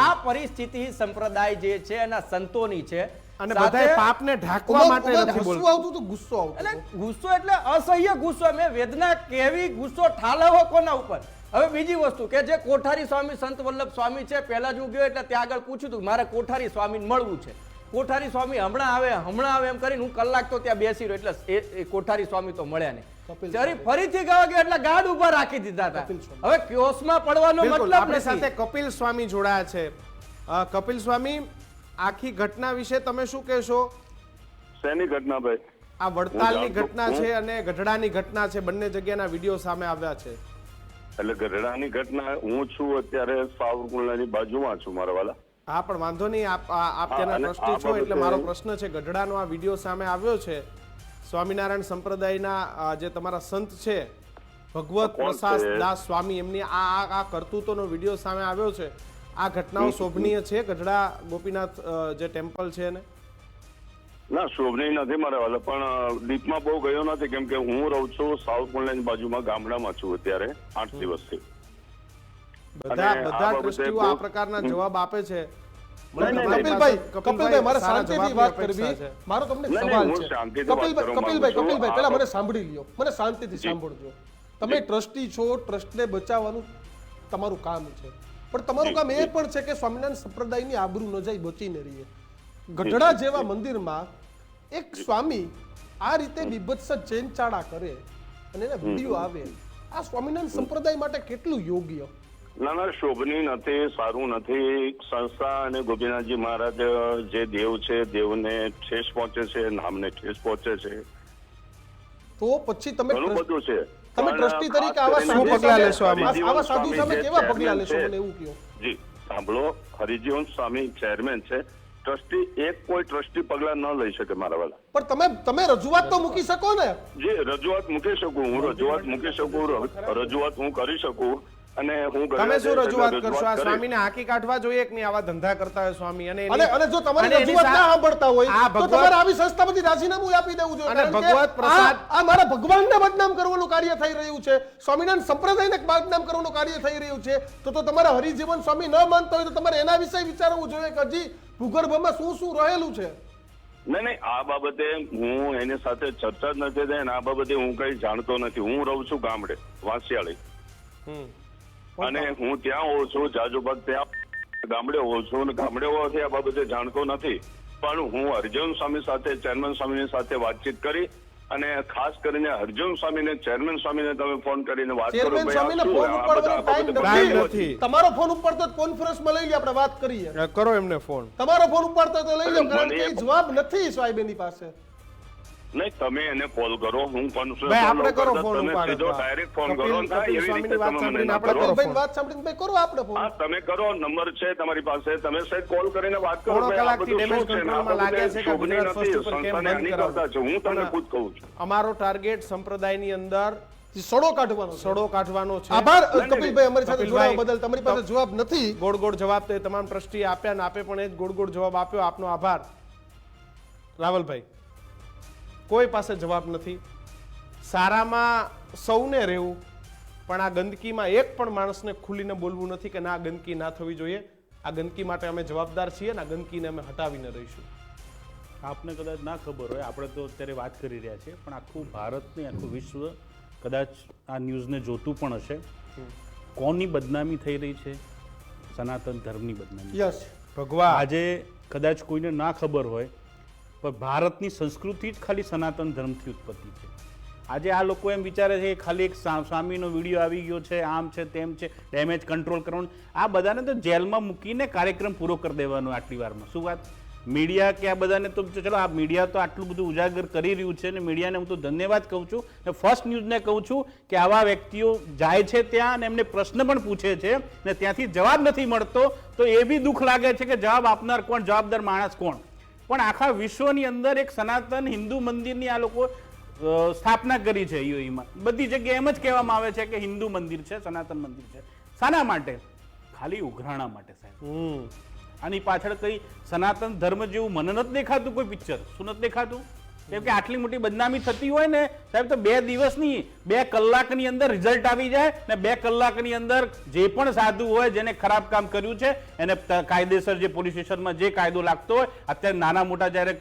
S9: આ પરિસ્થિતિ સંપ્રદાય જે છે એના સંતોની છે.
S1: અને બધાય પાપને ઢાંકવા માટે નથી બોલતા.
S2: આવતું તો ગુસ્સો આવતો.
S9: એટલે ગુસ્સો એટલે અસહ્ય ગુસ્સો. મેં વેદના કેવી, ગુસ્સો ઠાલવો કોના ઉપર. હવે બીજી વસ્તુ કે જે કોઠારી સ્વામી સંત વલ્લભ સ્વામી છે, પહેલા જ હું ગયો એટલે ત્યાં આગળ પૂછ્યું હતું મારે કોઠારી સ્વામીને મળવું છે. કોઠારી સ્વામી હમણાં આવે એમ કરીને હું કલાક તો ત્યાં બેસી રહ્યો, એટલે એ કોઠારી સ્વામી તો મળ્યા નહીં. જ્યારે ફરીથી ગયો એટલે ગાડ ઉભા રાખી દીધા હતા. હવે ક્યોસમાં પડવાનો મતલબ
S1: આપણી સાથે કપિલ સ્વામી જોડાયા છે. કપિલ સ્વામી, આખી ઘટના વિશે તમે શું કહેશો?
S10: શેની ઘટના ભાઈ?
S1: આ વડતાલની ઘટના છે અને ગઢડાની ઘટના છે, બંને જગ્યાના વિડીયો સામે આવ્યા છે.
S10: એટલે ગઢડાની ઘટના, હું છું અત્યારે સાવરકુંડલાની બાજુમાં છું મારા વાલા.
S1: હા, પણ વાંધો નહીં, આપ તેના ટ્રસ્ટી છો એટલે મારો પ્રશ્ન છે, ગઢડાનો આ વિડીયો સામે આવ્યો છે, સ્વામિનારાયણ સંપ્રદાયના જે તમારા સંત છે ભગવત પ્રસાદ દાસ સ્વામી, એમની આ કરતૂતોનો વિડીયો સામે આવ્યો છે. આ ઘટનાઓ શોભનીય છે ગઢડા ગોપીનાથ જે ટેમ્પલ છે એને?
S10: ના, શોભનીય નથી મારા વાલા, પણ ડીપમાં બહુ ગયો નથી કેમ કે હું રહું છું સાવરકુંડલાની બાજુમાં, ગામડામાં છું અત્યારે 8 દિવસથી.
S1: બધા ટ્રસ્ટીઓ આ પ્રકારના જવાબ આપે છે.
S2: કપિલભાઈ મારે શાંતિથી વાત કરવી. મારો તમને સવાલ છે. કપિલભાઈ પહેલા મને સાંભળી લ્યો, મને શાંતિથી સાંભળજો. તમે ટ્રસ્ટી છો, ટ્રસ્ટને બચાવવાનું તમારું કામ છે, પણ તમારું કામ એ પણ છે કે સ્વામિનારાયણ સંપ્રદાયની આબરૂ ન જાય, બચીને રહીએ. ગઢડા જેવા મંદિરમાં એક સ્વામી આ રીતે બીભત્સ ચેનચાળા કરે અને એના વિડીયો આવે, આ સ્વામિનારાયણ સંપ્રદાય માટે કેટલું યોગ્ય?
S10: ના, શોભનીય નથી, સારું નથી. સંસ્થા અને ગોપીનાથજી મહારાજ જે દેવ છે, દેવને ઠેસ પહોંચે છે, નામને ઠેસ પહોંચે છે.
S2: તો પછી તમે
S10: ઘણું બધું છે.
S2: તમે ટ્રસ્ટી તરીકે આવા સાધુ સામે કેવા પગલા લેશો મને એવું કહો.
S10: જી સાંભળો, હરિજીવન સ્વામી ચેરમેન છે. ટ્રસ્ટી કોઈ ટ્રસ્ટી પગલા ન લઈ શકે મારા વાલા.
S2: પણ તમે રજૂઆત તો મૂકી શકો ને?
S10: જી, રજૂઆત મૂકી શકું, હું રજૂઆત મૂકી શકું, રજૂઆત હું કરી શકું. અને હું
S1: તમે શું રજૂઆત કરશો? આ સ્વામીને હાકી કાઢવા જોઈએ કે નહીં આવા ધંધા કરતા હોય સ્વામી? અને
S2: જો તમારી રજૂઆત ના સાંભળતા હોય તો તમારે આવી સંસ્થામાંથી રાજીનામું આપી દેવું જોઈએ.
S1: અને ભગવત પ્રસાદ,
S2: આ મારા ભગવાનને બદનામ કરવાનું કાર્ય થઈ રહ્યું છે, સ્વામિનારાયણ સંપ્રદાયને બદનામ કરવાનું કાર્ય થઈ રહ્યું છે. તો તમારા હરિજીવન સ્વામી ન માનતા હોય તો તમારે એના વિશે વિચારવું જોઈએ કે હજી ભૂગર્ભમાં શું રહેલું છે.
S10: નહીં, આ બાબતે હું એની સાથે ચર્ચા જ નથી થઈ. આ બાબતે હું કઈ જાણતો નથી. હું રહું છું ગામડે વાંસિયાળી, અને હું ત્યાં હોઉં છું જાજુબાગ, ત્યાં ગામડે હોઉં છું, અને ગામડે હોવાથી આ બાબતે જાણતો નથી. પણ હું હરિજન સ્વામી સાથે, ચેરમેન સ્વામીની સાથે વાતચીત કરી, અને ખાસ કરીને હરિજન સ્વામીને, ચેરમેન સ્વામીને તમે ફોન કરીને વાત કરો.
S2: ચેરમેન સ્વામીને ફોન ઉપાડવાનો ટાઈમ નથી. તમારો ફોન ઉપાડતો કોન્ફરન્સમાં લઈ લે, આપણે વાત કરીએ.
S1: કરો એમને ફોન.
S2: તમારો ફોન ઉપાડતો તો લઈ લો, કારણ કે જવાબ નથી સાહેબ એની પાસે.
S10: નહીં, તમે એને કોલ કરો, હું
S1: આપણે કરો ફોન,
S10: ડાયરેક્ટ ફોન કરો. એવી રીતે
S2: વાત સાંભળીને કરો આપણે ફોન.
S10: હા, તમે કરો, નંબર છે તમારી પાસે, તમે સાહેબ કોલ કરીને વાત કરો. હું તમને ખુદ કહું છું,
S1: અમારો ટાર્ગેટ સંપ્રદાયની અંદર
S2: સડો કાઢવાનો છે.
S1: આભાર
S2: કપિલભાઈ, અમારી સાથે જોડાવા બદલ. તમારી પાસે જવાબ નથી.
S1: ગોળ જવાબ તો તમામ ટ્રસ્ટી આપ્યા ને આપે પણ એ જ ગોળ જવાબ આપ્યો. આપનો આભાર રાવલભાઈ. કોઈ પાસે જવાબ નથી. સારામાં સૌને રહેવું, પણ આ ગંદકીમાં એક પણ માણસને ખુલીને બોલવું નથી કે ના ગંદકી ના થવી જોઈએ. આ ગંદકી માટે અમે જવાબદાર છીએ ને આ ગંદકીને અમે હટાવીને રહીશું.
S4: આપને કદાચ ના ખબર હોય, આપણે તો અત્યારે વાત કરી રહ્યા છીએ, પણ આખું ભારત ને આખું વિશ્વ કદાચ આ ન્યૂઝને જોતું પણ હશે. કોની બદનામી થઈ રહી છે? સનાતન ધર્મની બદનામી.
S2: યસ,
S1: ભગવાન.
S4: આજે કદાચ કોઈને ના ખબર હોય, પણ ભારતની સંસ્કૃતિ જ ખાલી સનાતન ધર્મથી ઉત્પત્તિ છે. આજે આ લોકો એમ વિચારે છે કે ખાલી એક સ્વામીનો વિડીયો આવી ગયો છે, આમ છે તેમ છે, ડેમેજ કંટ્રોલ કરવાનું. આ બધાને તો જેલમાં મૂકીને કાર્યક્રમ પૂરો કરી દેવાનો આટલી વારમાં. શું વાત? મીડિયા કે આ બધાને તો ચલો આ મીડિયા તો આટલું બધું ઉજાગર કરી રહ્યું છે અને મીડિયાને હું તો ધન્યવાદ કહું છું અને ફર્સ્ટ ન્યૂઝને કહું છું કે આવા વ્યક્તિઓ જાય છે ત્યાં અને એમને પ્રશ્ન પણ પૂછે છે ને ત્યાંથી જવાબ નથી મળતો તો એ બી દુઃખ લાગે છે કે જવાબ આપનાર કોણ, જવાબદાર માણસ કોણ. પણ આખા વિશ્વની અંદર એક સનાતન હિન્દુ મંદિરની આ લોકો સ્થાપના કરી છે યુએઈમાં. બધી જગ્યાએ એમ જ કહેવામાં આવે છે કે હિન્દુ મંદિર છે, સનાતન મંદિર છે. શાના માટે? ખાલી ઉઘરાણા માટે સાહેબ. આની પાછળ કઈ સનાતન ધર્મ જેવું મને નથી દેખાતું કોઈ પિક્ચર. શું નથી દેખાતું? કેમ કે આટલી મોટી બદનામી થતી હોય ને સાહેબ તો 2 દિવસની 2 કલાકની અંદર રિઝલ્ટ આવી જાય ને 2 કલાકની અંદર જે પણ સાધુ હોય જેને ખરાબ કામ કર્યું છે એને કાયદેસર જે પોલીસ સ્ટેશનમાં જે કાયદો લાગતો હોય, અત્યારે નાના મોટા જ્યારે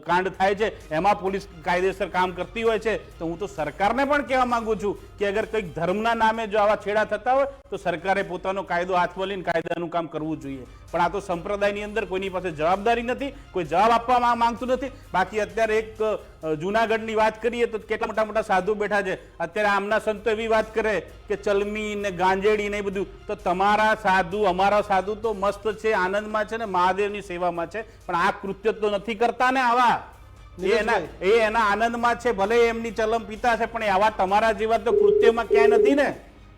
S4: કાંડ થાય છે એમાં પોલીસ કાયદેસર કામ કરતી હોય છે. તો હું તો સરકારને પણ કહેવા માંગુ છું કે અગર કંઈક ધર્મના નામે જો આવા છેડા થતા હોય તો સરકારે પોતાનો કાયદો હાથમાં લઈને કાયદાનું કામ કરવું જોઈએ. પણ આ તો સંપ્રદાયની અંદર કોઈની પાસે જવાબદારી નથી, કોઈ જવાબ આપવા માંગતું નથી. બાકી અત્યારે એક જુનાગઢની વાત કરીએ તો કેટલા મોટા મોટા સાધુ બેઠા છે. અત્યારે આમના સંતો એવી વાત કરે કે ચલમી ને ગાંજેડી ને બધું. તો તમારા સાધુ અમારા સાધુ તો મસ્ત છે, આનંદમાં છે ને મહાદેવની સેવામાં છે, પણ આ કૃત્ય તો નથી કરતા ને આવા. એ એના આનંદમાં છે, ભલે એમની ચલમ પીતા છે પણ આવા તમારા જેવા તો કૃત્યમાં ક્યાંય નથી ને.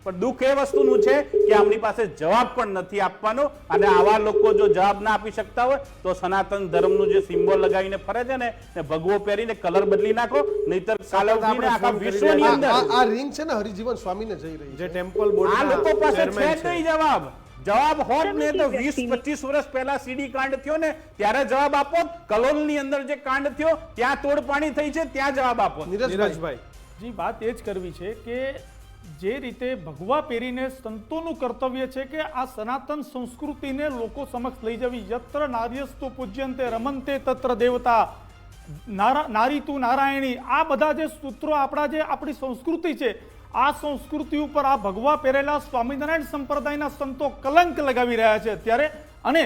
S4: પણ દુઃખ એ વસ્તુનું છે કે આમની પાસે જવાબ પણ નથી આપવાનો. અને આવા લોકો જો જવાબ ના આપી શકતા હોય તો સનાતન ધર્મનું જે સિમ્બોલ લગાવીને ફરે છે ને ભગવો પહેરીને કલર બદલી નાખો, નહીતર કાલે ઉઠીને આખા વિશ્વની અંદર
S2: આ રિંગ છે ને હરિજીવન સ્વામીને જઈ રહી
S1: જે
S2: છે.
S1: ટેમ્પલ બોર્ડ
S4: આ લોકો પાસે છે જ નહીં જવાબ હોત ને તો 20-25 વર્ષ પહેલા સીડી કાંડ થયો ને ત્યારે જવાબ આપો. કલોલની અંદર જે કાંડ થયો ત્યાં તોડપાણી થઈ છે ત્યાં જવાબ આપો.
S1: નીરજભાઈ
S6: જી વાત એ જ કરવી છે કે જે રીતે ભગવા પહેરીને સંતોનું કર્તવ્ય છે કે આ સનાતન સંસ્કૃતિને લોકો સમક્ષ લઈ જવી. યત્ર નાર્યસ્તુ પૂજ્યંતે રમંતે તત્ર દેવતા, નારી તું નારાયણી, આ બધા જે સૂત્રો આપણી સંસ્કૃતિ છે આ સંસ્કૃતિ ઉપર આ ભગવા પહેરેલા સ્વામિનારાયણ સંપ્રદાયના સંતો કલંક લગાવી રહ્યા છે અત્યારે. અને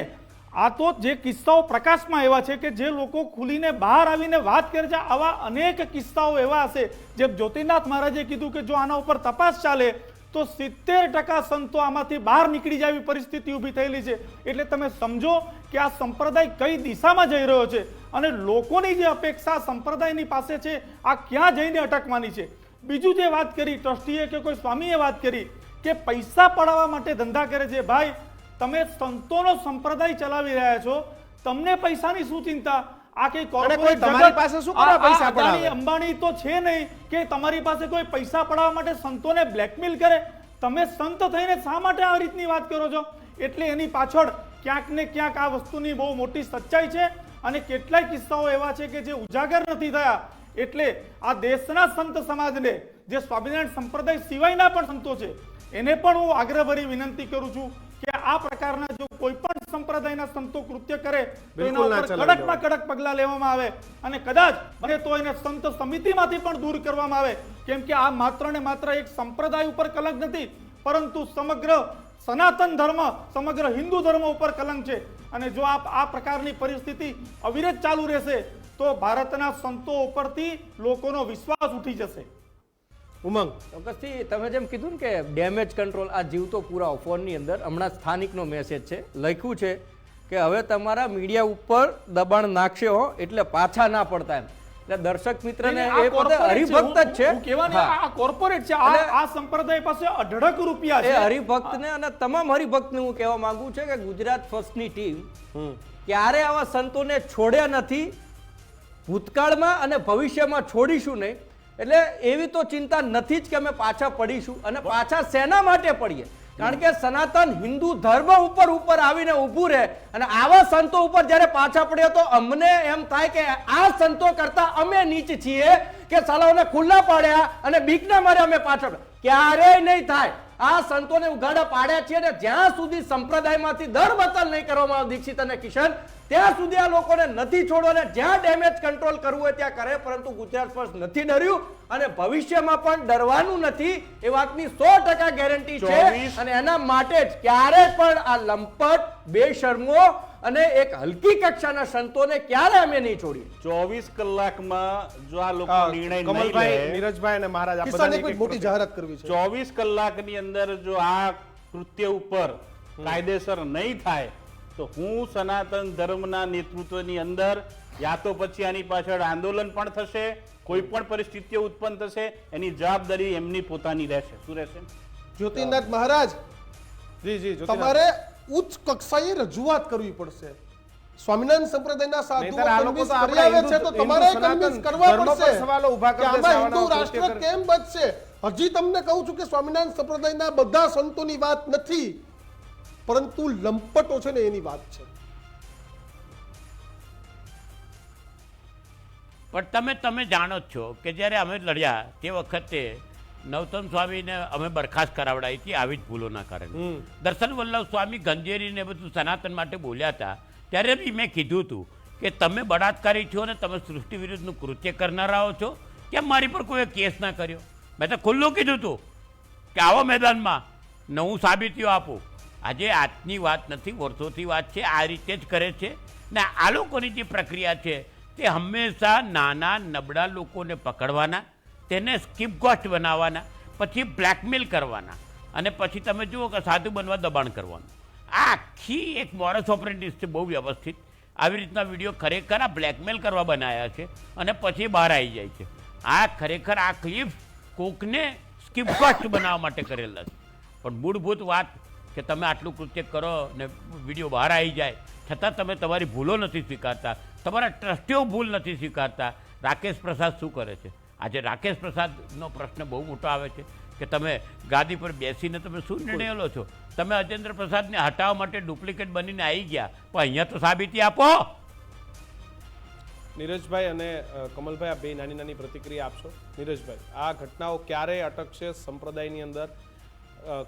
S6: આ તો જે કિસ્સાઓ પ્રકાશમાં એવા છે કે જે લોકો ખુલીને બહાર આવીને વાત કરે છે, આવા અનેક કિસ્સાઓ એવા હશે. જેમ જ્યોતિનાથ મહારાજે કીધું કે જો આના ઉપર તપાસ ચાલે તો 70% સંતો આમાંથી બહાર નીકળી જાય એવી પરિસ્થિતિ ઊભી થયેલી છે. એટલે તમે સમજો કે આ સંપ્રદાય કઈ દિશામાં જઈ રહ્યો છે અને લોકોની જે અપેક્ષા સંપ્રદાયની પાસે છે આ ક્યાં જઈને અટકવાની છે. બીજું જે વાત કરી ટ્રસ્ટીએ કે કોઈ સ્વામીએ વાત કરી કે પૈસા પડાવવા માટે ધંધા કરે છે. ભાઈ તમે સંતોનો સંપ્રદાય ચલાવી રહ્યા છો, તમને પૈસાની શું ચિંતા? આ કઈ કોર્પોરેટ
S1: તમારી પાસે શું કરવા પૈસા પડાવે?
S6: અંબાણી તો છે નહીં કે તમારી પાસે કોઈ પૈસા પડાવવા માટે સંતોને બ્લેકમેલ કરે. તમે સંત થઈને શા માટે આ રીતની વાત કરો છો? એટલે એની પાછળ ક્યાંક ને ક્યાંક આ વસ્તુની બહુ મોટી સચ્ચાઈ છે અને કેટલાય કિસ્સાઓ એવા છે કે જે ઉજાગર નથી થયા. એટલે આ દેશના સંત સમાજને, જે સ્વામિનારાયણ સંપ્રદાય સિવાયના પણ સંતો છે, એને પણ હું આગ્રહભરી વિનંતી કરું છું કે આ પ્રકારના જો કોઈ પણ સંપ્રદાયના સંતો કૃત્ય કરે તો એના ઉપર કડકમાં કડક પગલા લેવામાં આવે અને કદાચ બને તો એને સંત સમિતિમાંથી પણ દૂર કરવામાં આવે. કેમ કે આ માત્ર ને માત્ર એક સંપ્રદાય ઉપર કલંક નથી, પરંતુ સમગ્ર સનાતન ધર્મ, સમગ્ર હિન્દુ ધર્મ ઉપર કલંક છે. અને જો આ પ્રકારની પરિસ્થિતિ અવિરત ચાલુ રહેશે તો ભારતના સંતો ઉપરથી લોકોનો વિશ્વાસ ઉઠી જશે.
S1: ઉમંગ
S9: ચોક્કસથી તમે જેમ કીધું ને કે ડેમેજ કંટ્રોલ, આ જીવતો પુરાવો ફોનની અંદર હમણાં સ્થાનિકનો મેસેજ છે, લખ્યું છે કે હવે તમારા મીડિયા ઉપર દબાણ નાખશે હો એટલે પાછા ના પડતા એમ. એટલે દર્શક મિત્રને એ પોતે હરિભક્ત જ છે.
S6: હું કહેવાની આ કોર્પોરેટ છે, આ સંપ્રદાય પાસે અઢળક રૂપિયા છે.
S9: એ હરિભક્તને અને તમામ હરિભક્તને હું કહેવા માંગુ છું કે ગુજરાત ફર્સ્ટની ટીમ ક્યારે આવા સંતોને છોડ્યા નથી, ભૂતકાળમાં અને ભવિષ્યમાં છોડીશું નહીં. એટલે એવી તો ચિંતા નથી જ કે અમે પાછા પડીશું. અને પાછા શેના માટે પડીએ? કારણ કે સનાતન હિન્દુ ધર્મ ઉપર આવીને ઊભું રહે અને આવા સંતો ઉપર જ્યારે પાછા પડ્યો તો અમને એમ થાય કે આ સંતો કરતા અમે નીચ છીએ કે સાલાઓને ખુલ્લા પાડ્યા અને બીકના મારે અમે પાછા. ક્યારેય નહીં થાય. આ સંતોને ઉઘાડા પાડ્યા છીએ ને જ્યાં સુધી સંપ્રદાયમાંથી દરબતલ નહીં કરવામાં આવે દીક્ષિત અને કિશન, ત્યાં સુધી આ લોકોને નથી છોડવાને. જ્યાં ડેમેજ કંટ્રોલ કરવું હોય ત્યાં કરે, પરંતુ ગુજરાત ફર્સ્ટ નથી ડર્યું અને ભવિષ્યમાં પણ ડરવાનું નથી એ વાતની 100% ગેરંટી છે. અને એના માટે જ ક્યારે પણ આ લંપટ, બેશરમો અને એક હલકી કક્ષાના સંતોને ક્યારે અમે નહીં છોડીએ.
S4: 24 કલાકમાં જો આ લોકો નિર્ણય નહીં
S1: કમલભાઈ,
S4: લે,
S1: નીરજભાઈ અને મહારાજ, આ
S2: કિસ્સાની
S1: બધાની
S2: કોઈ
S1: એક
S2: મોટી જાહેરાત કરવી છે.
S4: 24 કલાકની અંદર જો આ કૃત્ય ઉપર કાયદેસર નહીં થાય તો હું સનાતન ધર્મના નેતૃત્વની અંદર યા તો પછી આની પાછળ આંદોલન પણ થશે, કોઈ પણ પરિસ્થિતિઓ ઉત્પન્ન થશે, એની જવાબદારી એમની પોતાની રહેશે. શું રહેશે?
S2: જ્યોતિનાથ મહારાજ,
S1: જી જી
S2: તમારે ઉચ્ચ કક્ષાએ રજૂઆત કરવી પડશે. સ્વામિનારાયણ સંપ્રદાયના સાધુઓ
S1: નહીંતર આ લોકો
S2: convince
S1: તો
S2: કરી
S1: આપણા
S2: આવે છે તો
S1: હિન્દુ
S2: તમારે
S1: સનાતન
S2: convince કરવા
S1: ધર્મ પર
S2: પડશે
S1: સવાલો ઊભા
S2: કે
S1: કરી
S2: આમાં
S1: દેશે,
S2: હિન્દુ
S1: આવાના
S2: રાષ્ટ્ર
S1: કૃત્ય કરે.
S2: કેમ બચશે. હજી તમને કહું છું કે સ્વામિનારાયણ સંપ્રદાયના બધા સંતોની વાત નથી, પરંતુ લંપટો છે ને એની વાત છે.
S3: પણ તમે જાણો જ છો કે જ્યારે અમે લડ્યા તે વખતે નવતમ સ્વામીને અમે બરખાસ્ત કરાવડાવી હતી આવી જ ભૂલોના કારણે. દર્શન વલ્લભ સ્વામી ગંજેરીને બધું સનાતન માટે બોલ્યા હતા ત્યારે બી મેં કીધું હતું કે તમે બળાત્કારી છો ને તમે સૃષ્ટિ વિરુદ્ધનું કૃત્ય કરનારાઓ છો, કેમ મારી પર કોઈ કેસ ના કર્યો? મેં તો ખુલ્લું કીધું હતું કે આવો મેદાનમાં ને હું સાબિતીઓ આપું. આજે આજની વાત નથી, વર્ષોથી વાત છે, આ રીતે જ કરે છે. ને આ લોકોની જે પ્રક્રિયા છે તે હંમેશા નાના નબળા લોકોને પકડવાના, તેને સ્કીપ ગોસ્ટ બનાવવાના, પછી બ્લેકમેલ કરવાના, અને પછી તમે જુઓ કે સાધુ બનવા દબાણ કરવાનું. આ આખી એક મોરસ ઓપરેન્ડિસ છે, બહુ વ્યવસ્થિત. આવી રીતના વિડીયો ખરેખર આ બ્લેકમેલ કરવા બનાવ્યા છે અને પછી બહાર આવી જાય છે. આ ખરેખર આ ક્લિપ કોકને સ્કીપ ગોસ્ટ બનાવવા માટે કરેલા છે. પણ મૂળભૂત વાત કે તમે આટલું કૃત્ય કરો ને વિડીયો બહાર આવી જાય છતાં તમે તમારી ભૂલો નથી સ્વીકારતા, તમારા ટ્રસ્ટીઓ ભૂલ નથી સ્વીકારતા. રાકેશ પ્રસાદ શું કરે છે આજે? રાકેશ પ્રસાદનો પ્રશ્ન બહુ મોટો આવે છે કે તમે ગાદી પર બેસીને તમે શું નિર્ણય લો છો? તમે અજેન્દ્ર પ્રસાદને હટાવવા માટે ડુપ્લિકેટ બનીને આવી ગયા, પણ અહીંયા તો સાબિતી આપો.
S1: નીરજભાઈ અને કમલભાઈ, આ બે નાની નાની પ્રતિક્રિયા આપશો. નીરજભાઈ, આ ઘટનાઓ ક્યારે અટકશે સંપ્રદાયની અંદર?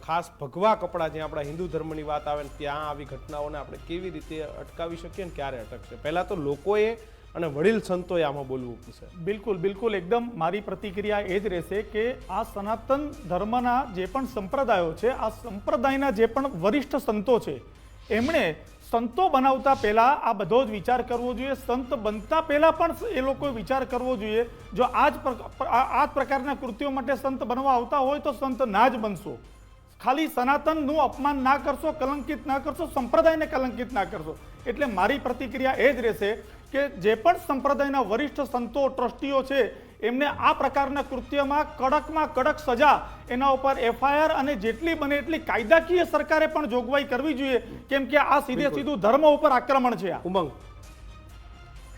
S1: ખાસ ભગવા કપડા, જ્યાં આપણા હિન્દુ ધર્મની વાત આવે ને ત્યાં આવી ઘટનાઓને આપણે કેવી રીતે અટકાવી શકીએ ને ક્યારે અટકશે? પહેલા તો લોકોએ અને વડીલ સંતોએ આમાં બોલવું પડશે.
S6: બિલકુલ બિલકુલ એકદમ મારી પ્રતિક્રિયા એ જ રહેશે કે આ સનાતન ધર્મના જે પણ સંપ્રદાયો છે, આ સંપ્રદાયના જે પણ વરિષ્ઠ સંતો છે, એમણે સંતો બનાવતા પહેલા આ બધો જ વિચાર કરવો જોઈએ. સંત બનતા પહેલા પણ એ લોકોએ વિચાર કરવો જોઈએ. જો આ જ પ્રકારના કૃત્યો માટે સંત બનવા આવતા હોય તો સંત ના જ બનશો. ખાલી સનાતનનું અપમાન ના કરશો, કલંકિત ના કરશો, સંપ્રદાયને કલંકિત ના કરશો. એટલે મારી પ્રતિક્રિયા એ જ રહેશે કે જે પણ સંપ્રદાયના વરિષ્ઠ સંતો ટ્રસ્ટીઓ છે એમને આ પ્રકારના કૃત્યમાં કડક સજા, એના ઉપર FIR અને જેટલી બને એટલી કાયદાકીય સરકારે પણ જોગવાઈ કરવી જોઈએ, કેમ કે આ સીધું ધર્મ ઉપર આક્રમણ છે.
S1: ઉમંગ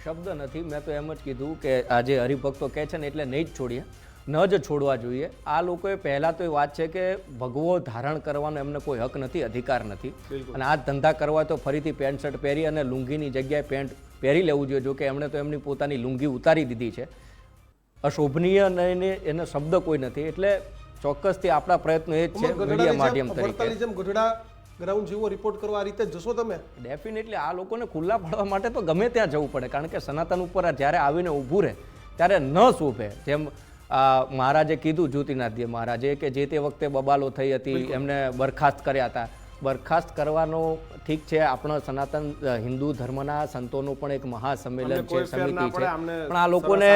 S9: શબ્દ નથી, મેં તો એમ જ કીધું કે આજે હરિભક્તો કહે છે ને એટલે નહીં જ છોડીએ, ન જ છોડવા જોઈએ. આ લોકોએ પહેલા તો એ વાત છે કે ભગવો ધારણ કરવાનો એમને કોઈ હક નથી, અધિકાર નથી. અને આ ધંધા કરવા તો ફરીથી પેન્ટ શર્ટ પહેરી અને લુંગીની જગ્યાએ પેન્ટ પહેરી લેવું જોઈએ. જો કે એમણે તો એમની પોતાની લુંગી ઉતારી દીધી છે. અશોભનીય એને શબ્દ કોઈ નથી. એટલે ચોક્કસથી આપણા પ્રયત્નો એ જ છે મીડિયા માધ્યમ તરીકે.
S2: જેમ ગઢડા ગ્રાઉન્ડ જેવો રિપોર્ટ કરવા આ રીતે જશો તમે?
S9: ડેફિનેટલી આ લોકોને ખુલ્લા પાડવા માટે તો ગમે ત્યાં જવું પડે, કારણ કે સનાતન ઉપર જ્યારે આવીને ઊભું રહે ત્યારે ન શોભે. જેમ મહારાજે કીધું, જ્યોતિનાથ મહારાજે, કે જે તે વખતે બબાલો થઈ હતી, એમને બરખાસ્ત કર્યા હતા. બરખાસ્ત કરવાનો ઠીક છે, આપણો સનાતન હિન્દુ ધર્મના સંતોનું પણ એક મહાસંમેલન છે, સમિતિ છે, પણ આ લોકોને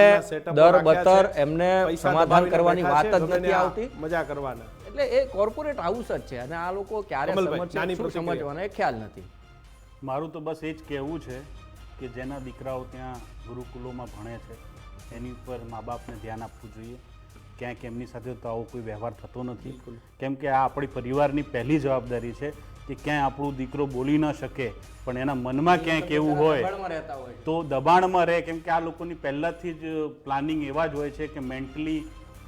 S9: દર બતર એમને સમાધાન કરવાની વાત જ નથી આવતી,
S1: મજા કરવાના.
S9: એટલે એ કોર્પોરેટ હાઉસ જ છે અને આ લોકો ક્યારે સમજવાના એ ખ્યાલ નથી.
S4: મારું તો બસ એ જ કહેવું છે કે જેના દીકરાઓ ત્યાં ગુરુકુલોમાં ભણે છે એની ઉપર મા બાપને ધ્યાન આપવું જોઈએ. ક્યાંક એમની સાથે તો આવો કોઈ વ્યવહાર થતો નથી, કેમ કે આ આપણી પરિવારની પહેલી જવાબદારી છે કે ક્યાંય આપણું દીકરો બોલી ન શકે પણ એના મનમાં ક્યાંક એવું હોય તો દબાણમાં રહે, કેમ કે આ લોકોની પહેલાંથી જ પ્લાનિંગ એવા જ હોય છે કે મેન્ટલી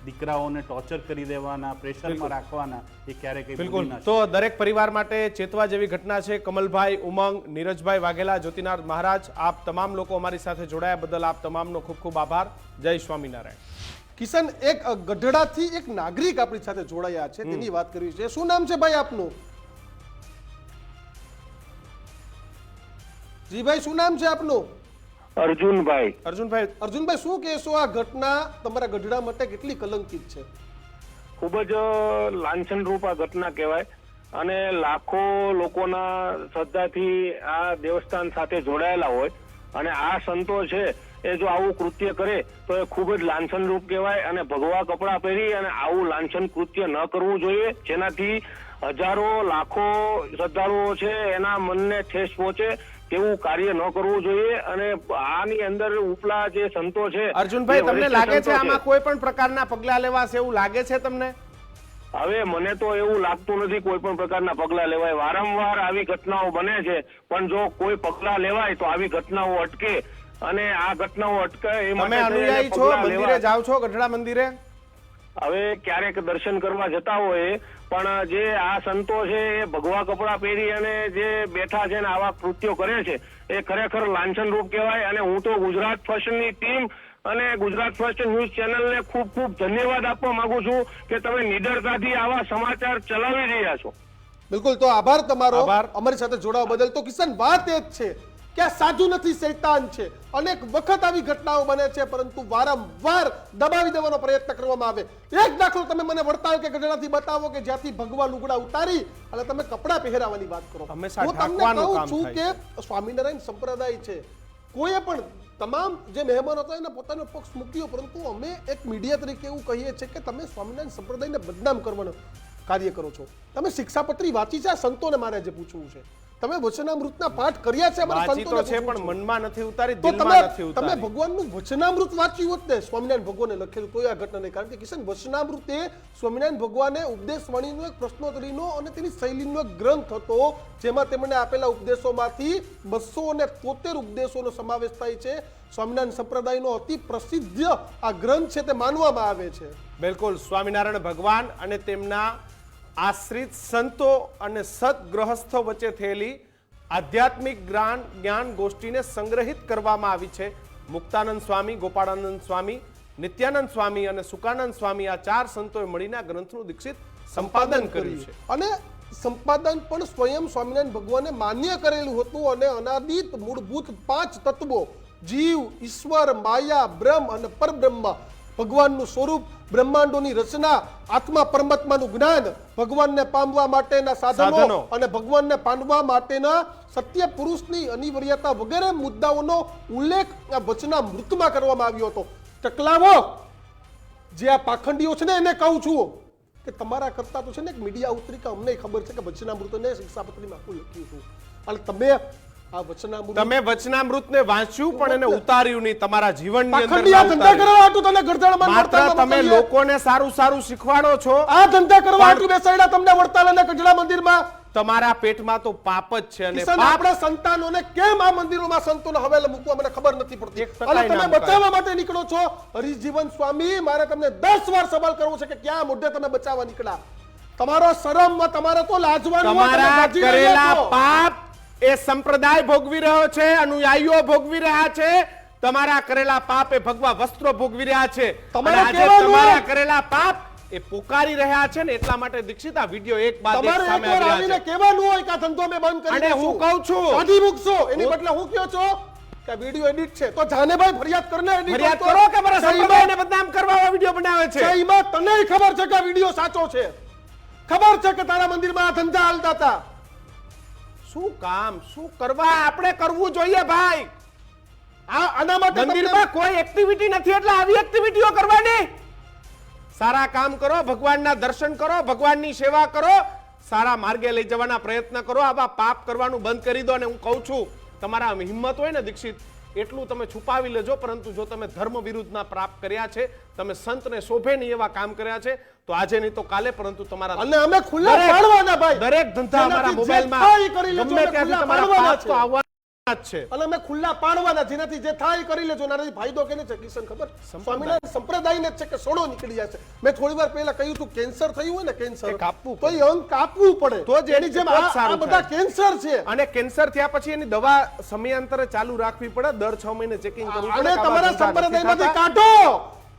S4: દીકરાઓને ટોર્ચર કરી દેવાના, પ્રેશરમાં રાખવાના. એ ક્યારેક
S1: બિલકુલ. તો દરેક પરિવાર માટે ચેતવા જેવી ઘટના છે. કમલભાઈ, ઉમંગ, નીરજભાઈ વાઘેલા, જ્યોતિનાથ મહારાજ, આપ તમામ લોકો અમારી સાથે જોડાયા બદલ આપ તમામનો ખૂબ ખૂબ આભાર. જય સ્વામિનારાયણ.
S2: કિશન, એક ગઢડાથી એક નાગરિક આપણી સાથે જોડાયા છે, તેની વાત કરવી છે. શું નામ છે ભાઈ આપનું? જી ભાઈ, શું નામ છે આપનું?
S10: અર્જુનભાઈ.
S2: અર્જુનભાઈ, શું કહેશો? આ ઘટના તમારા ગઢડા માટે કેટલી કલંકિત છે?
S10: ખૂબ જ લાંછનરૂપ આ ઘટના કહેવાય અને લાખો લોકોના શ્રદ્ધાથી આ દેવસ્થાન સાથે જોડાયેલા હોય અને આ સંતો છે
S11: એ જો આવું કૃત્ય કરે તો એ ખૂબ જ લાંછનરૂપ કહેવાય અને ભગવા કપડાં પહેરી અને આવું લાંછન કૃત્ય ન કરવું જોઈએ, જેનાથી હજારો લાખો શ્રદ્ધાળુઓ છે એના મનને ઠેસ પહોંચે તેવું કાર્ય ન કરવું જોઈએ. અને આની અંદર ઉપલા જે સંતો છે
S1: અર્જુનભાઈ,
S11: જે
S1: તમને
S11: વરિષ્ઠ
S1: લાગે
S11: સંતો
S1: છે આમાં કોઈ પણ પ્રકારના પગલા લેવાશે એવું લાગે છે તમને?
S11: હવે મને તો એવું લાગતું નથી કોઈ પણ પ્રકારના પગલા લેવાય. વારંવાર આવી ઘટનાઓ બને છે, પણ જો કોઈ પગલા લેવાય તો આવી ઘટનાઓ અટકે અને આ ઘટનાઓ અટકે એ
S1: તમે
S11: માટે
S1: અનુયાયી છો,
S11: પગલાં
S1: મંદિરે
S11: લેવાય.
S1: જાઓ છો, ગઢડા મંદિરે?
S11: હવે ક્યારેક દર્શન કરવા જતા હોય, પણ જે આ સંતો છે એ ભગવા કપડા પહેરી અને જે બેઠા છે ને આવા કૃત્યો કરે છે એ ખરેખર લાંછન રૂપ કહેવાય. અને હું તો ગુજરાત ફર્સ્ટની ટીમ અને ગુજરાત ફર્સ્ટ ન્યૂઝ ચેનલને ખૂબ ખૂબ ધન્યવાદ આપવા માંગુ છું કે તમે નિડરતાથી આવા સમાચાર ચલાવી રહ્યા છો.
S2: બિલકુલ, તો આભાર તમારો
S1: આભાર.
S2: અમારી સાથે જોડાવા બદલ. તો કિશન, વાત એ જ છે કે આ સાજુ નથી, શૈતાન છે. અનેક વખત આવી ઘટનાઓ બને છે, પરંતુ વારંવાર દબાવી દેવાનો પ્રયત્ન કરવામાં આવે. એક દાખલો તમે મને વડતાલ કે ગઢડાથી બતાવો કે જ્યાંથી ભગવા લુગડા ઉતારી અને તમે કપડા પહેરાવાની વાત કરો.
S1: હંમેશા
S2: હું તમને
S1: ઢાંકવાનું
S2: કહું
S1: કામ
S2: છું
S1: થાય
S2: કે સ્વામિનારાયણ સંપ્રદાય છે, કોઈએ પણ તમામ જે મહેમાનો હતા એને પોતાનો પક્ષ મૂક્યો, પરંતુ અમે એક મીડિયા તરીકે એવું કહીએ છીએ કે તમે સ્વામિનારાયણ સંપ્રદાયને બદનામ કરવાનું કાર્ય કરો છો. તમે શિક્ષાપત્રી વાંચી છે? આ સંતોને મારે જે પૂછવું છે, તમે વચનામૃતના પાઠ કર્યા છે? અમારા
S1: વાંચી
S2: સંતોને
S1: તો છે,
S2: પૂછવું
S1: પણ
S2: છે.
S1: મનમાં નથી ઉતારી,
S2: તો
S1: દિલમાં નથી
S2: તમે
S1: ઉતારી.
S2: ભગવાનનું વચનામૃત વાંચ્યું હોત ને, સ્વામિનારાયણ ભગવાને લખેલું, તો આ ઘટના નહીં. કારણ કે કિશન, વચનામૃત એ સ્વામિનારાયણ ભગવાને ઉપદેશવાણીનો એક પ્રશ્નોત્તરીનો અને તેની શૈલીનો એક ગ્રંથ હતો, જેમાં તેમણે આપેલા ઉપદેશોમાંથી 273 ઉપદેશોનો સમાવેશ થાય છે. સ્વામિનારાયણ સંપ્રદાયનો અતિ પ્રસિદ્ધ આ ગ્રંથ છે તે માનવામાં આવે છે.
S1: બિલકુલ, સ્વામિનારાયણ ભગવાન અને તેમના આશ્રિત સંતો અને સદગ્રહસ્થો વચ્ચે થયેલી આધ્યાત્મિક જ્ઞાન ગોષ્ઠીને સંગ્રહિત કરવામાં આવી છે. મુક્તાનંદ સ્વામી, ગોપાળાનંદ સ્વામી, નિત્યાનંદ સ્વામી અને સુકાનંદ સ્વામી, આ 4 સંતોએ મળીને આ ગ્રંથનું દીક્ષિત સંપાદન કર્યું છે.
S2: અને સંપાદન પણ સ્વયં સ્વામિનારાયણ ભગવાને માન્ય કરેલું હતું. અને અનાદિત મૂળભૂત 5 તત્વો, જીવ, ઈશ્વર, માયા, બ્રહ્મ અને પરબ્રહ્મ, ભગવાનનું સ્વરૂપ, બ્રહ્માંડોની રચના, આત્મા પરમાત્માનું જ્ઞાન, ભગવાનને પામવા માટેના સાધનો અને ભગવાનને પામવા માટેના સત્ય પુરુષની અનિવાર્યતા વગેરે મુદ્દાઓનો ઉલ્લેખ આ વચનામૃતમાં કરવામાં આવ્યો હતો. ટકલાવો જે આ પાખંડીઓ છે ને એને કહું છું કે તમારા કરતા તો છે ને એક મીડિયા ઉતરી કે અમને ખબર છે કે વચનામૃતને શિક્ષાપત્રીમાં આખું લખ્યું હતું, અને તમે આ વચનામૃત,
S1: તમે વચનામૃતને વાંચ્યું પણ એને ઉતાર્યું નહીં તમારા જીવનની અંદર.
S2: પાખંડી આ ધંધા કરવા હાટુ તને ગરદણમાં
S1: માત્ર
S2: વડતાલમાં
S1: તમે
S2: મોકલીએ.
S1: લોકોને સારું સારું શીખવાડો છો.
S2: આ ધંધા કરવા હાટુ બેસાડ્યા તમને વડતાલ અને ગઢડા મંદિરમાં.
S1: તમારા પેટમાં તો પાપ જ છે, અને
S2: કિશન,
S1: પાપ
S2: આપણા સંતાનોને કેમ આ મંદિરોમાં સંતોને હવેલે મૂકવા મને ખબર નથી પડતી.
S1: એક ટકાય
S2: અને તમે
S1: નામ
S2: બચાવવા માટે નીકળો છો. હરિજીવન સ્વામી, મારે તમને 10 વાર સવાલ કરવો છે કે ક્યાં મોઢે તમે બચાવવા નીકળ્યા? તમારો શરમમાં તમારે તો લાજવાનું હોય, તમે
S1: તમારા
S2: ગાજી રહ્યા
S1: કરેલા
S2: છો.
S1: પાપ એ સંપ્રદાય ભોગવી રહ્યો છે, અનુયાયીઓ ભોગવી રહ્યા છે. તમારા કરેલા પાપ એ ભગવા વસ્ત્રો ભોગવી રહ્યા છે.
S2: તમારે
S1: અને આજે
S2: કહેવાનું
S1: તમારા કરેલા પાપ એ પોકારી રહ્યા છે ને, એટલા માટે દીક્ષિત આ વિડિયો એક બાદ એક
S2: તમારે
S1: સામે
S2: એકવાર
S1: આવી
S2: આવીને
S1: રહ્યા છે.
S2: કહેવાનું હોય કે આ ધંધો અમે બંધ કરી
S1: અને હું કહું છું,
S2: કાઢી મૂકશો. એની બદલે હું કહ્યો છો કે વિડિયો એડિટ છે, તો જાને ભાઈ ફરિયાદ કરને. edit
S1: ફરિયાદ
S2: કરતો.
S1: કરો કે મારા
S2: સહીમાં-
S1: સંપ્રદાયને બદનામ કરવા આ વિડિયો બનાવે છે.
S2: સહીમાં તનેય ખબર છે કે આ વિડિયો સાચો છે. ખબર છે કે તારા મંદિરમાં આ ધંધા હાલતા હતા.
S1: શું કામ, શું કરવા આપણે કરવું જોઈએ ભાઈ?
S2: આના માટે
S1: મંદિરમાં કોઈ એક્ટિવિટી નથી, એટલે આવી એક્ટિવિટીઓ કરવાની. સારા કામ કરો, ભગવાનના દર્શન કરો, ભગવાનની સેવા કરો, સારા માર્ગે લઈ જવાના પ્રયત્ન કરો. આવા પાપ કરવાનું બંધ કરી દો. અને હું કહું છું, તમારા હિંમત હોય ને દીક્ષિત, એટલું તમે છુપાવી લેજો. પરંતુ જો તમે ધર્મ વિરુદ્ધના પાપ કર્યા છે, તમે સંતને શોભે નહીં એવા કામ કર્યા છે, તો આજે નહીં તો કાલે, પરંતુ તમારા
S2: અને અમે ખુલ્લા પાડવાના ભાઈ.
S1: દરેક ધંધા અમારા
S2: જેનાથી જે
S1: મોબાઈલમાં
S2: થાય એ કરી લેજો,
S1: ગમે
S2: અમે
S1: ત્યાંથી
S2: ખુલ્લા
S1: તમારા
S2: પાડવાના
S1: પાપ તો
S2: છે.
S1: આવવાના જ છે.
S2: અને અમે ખુલ્લા પાડવાના, જેનાથી જે થાય એ કરી લેજો. નાનાથી ફાયદો કેને છે કિશન ખબર? સ્વામિનારાયણ સંપ્રદાયને જ છે કે સોડો નીકળી જાય છે. મેં થોડી વાર પહેલા કહ્યું હતું, કેન્સર થયું હોય ને, કેન્સર
S1: એ કાપવું
S2: તો એ અંગ કાપવું પડે.
S1: તો જ
S2: એની જેમ
S1: તો જ
S2: આ
S1: સારું
S2: બધા
S1: થાય.
S2: કેન્સર છે.
S1: અને કેન્સર થયા પછી એની દવા સમયાંતરે ચાલુ રાખવી પડે, દર 6 મહિને ચેકિંગ કરવું પડે.
S2: અને તમારા સંપ્રદાયમાંથી કાઢો.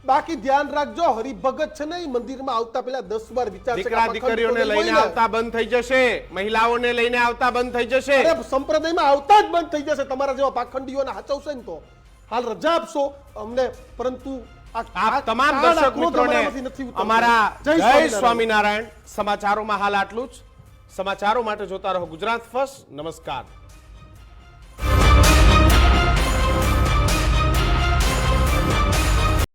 S2: બાકી ધ્યાન રાખજો, હરિભગત છે ને એ મંદિરમાં આવતા પહેલા 10 વાર વિચારશે કે
S1: દીકરા
S2: આ
S1: દીકરીઓને
S2: પખંડ
S1: લઈને
S2: હોય ને.
S1: આવતા બંધ થઈ જશે, મહિલાઓને લઈને આવતા બંધ થઈ જશે.
S2: અરે સંપ્રદાયમાં આવતા જ બંધ થઈ જશે. તમારા જેવા પાખંડીઓને હાચવશે ને તો હાલ રજા આપશો અમને. પરંતુ
S1: આપ તમામ દર્શક મિત્રોને અમારા જય સ્વામિનારાયણ. સમાચારોમાં હાલ આટલું જ. સમાચારો માટે જોતા રહો ગુજરાત ફર્સ્ટ. નમસ્કાર.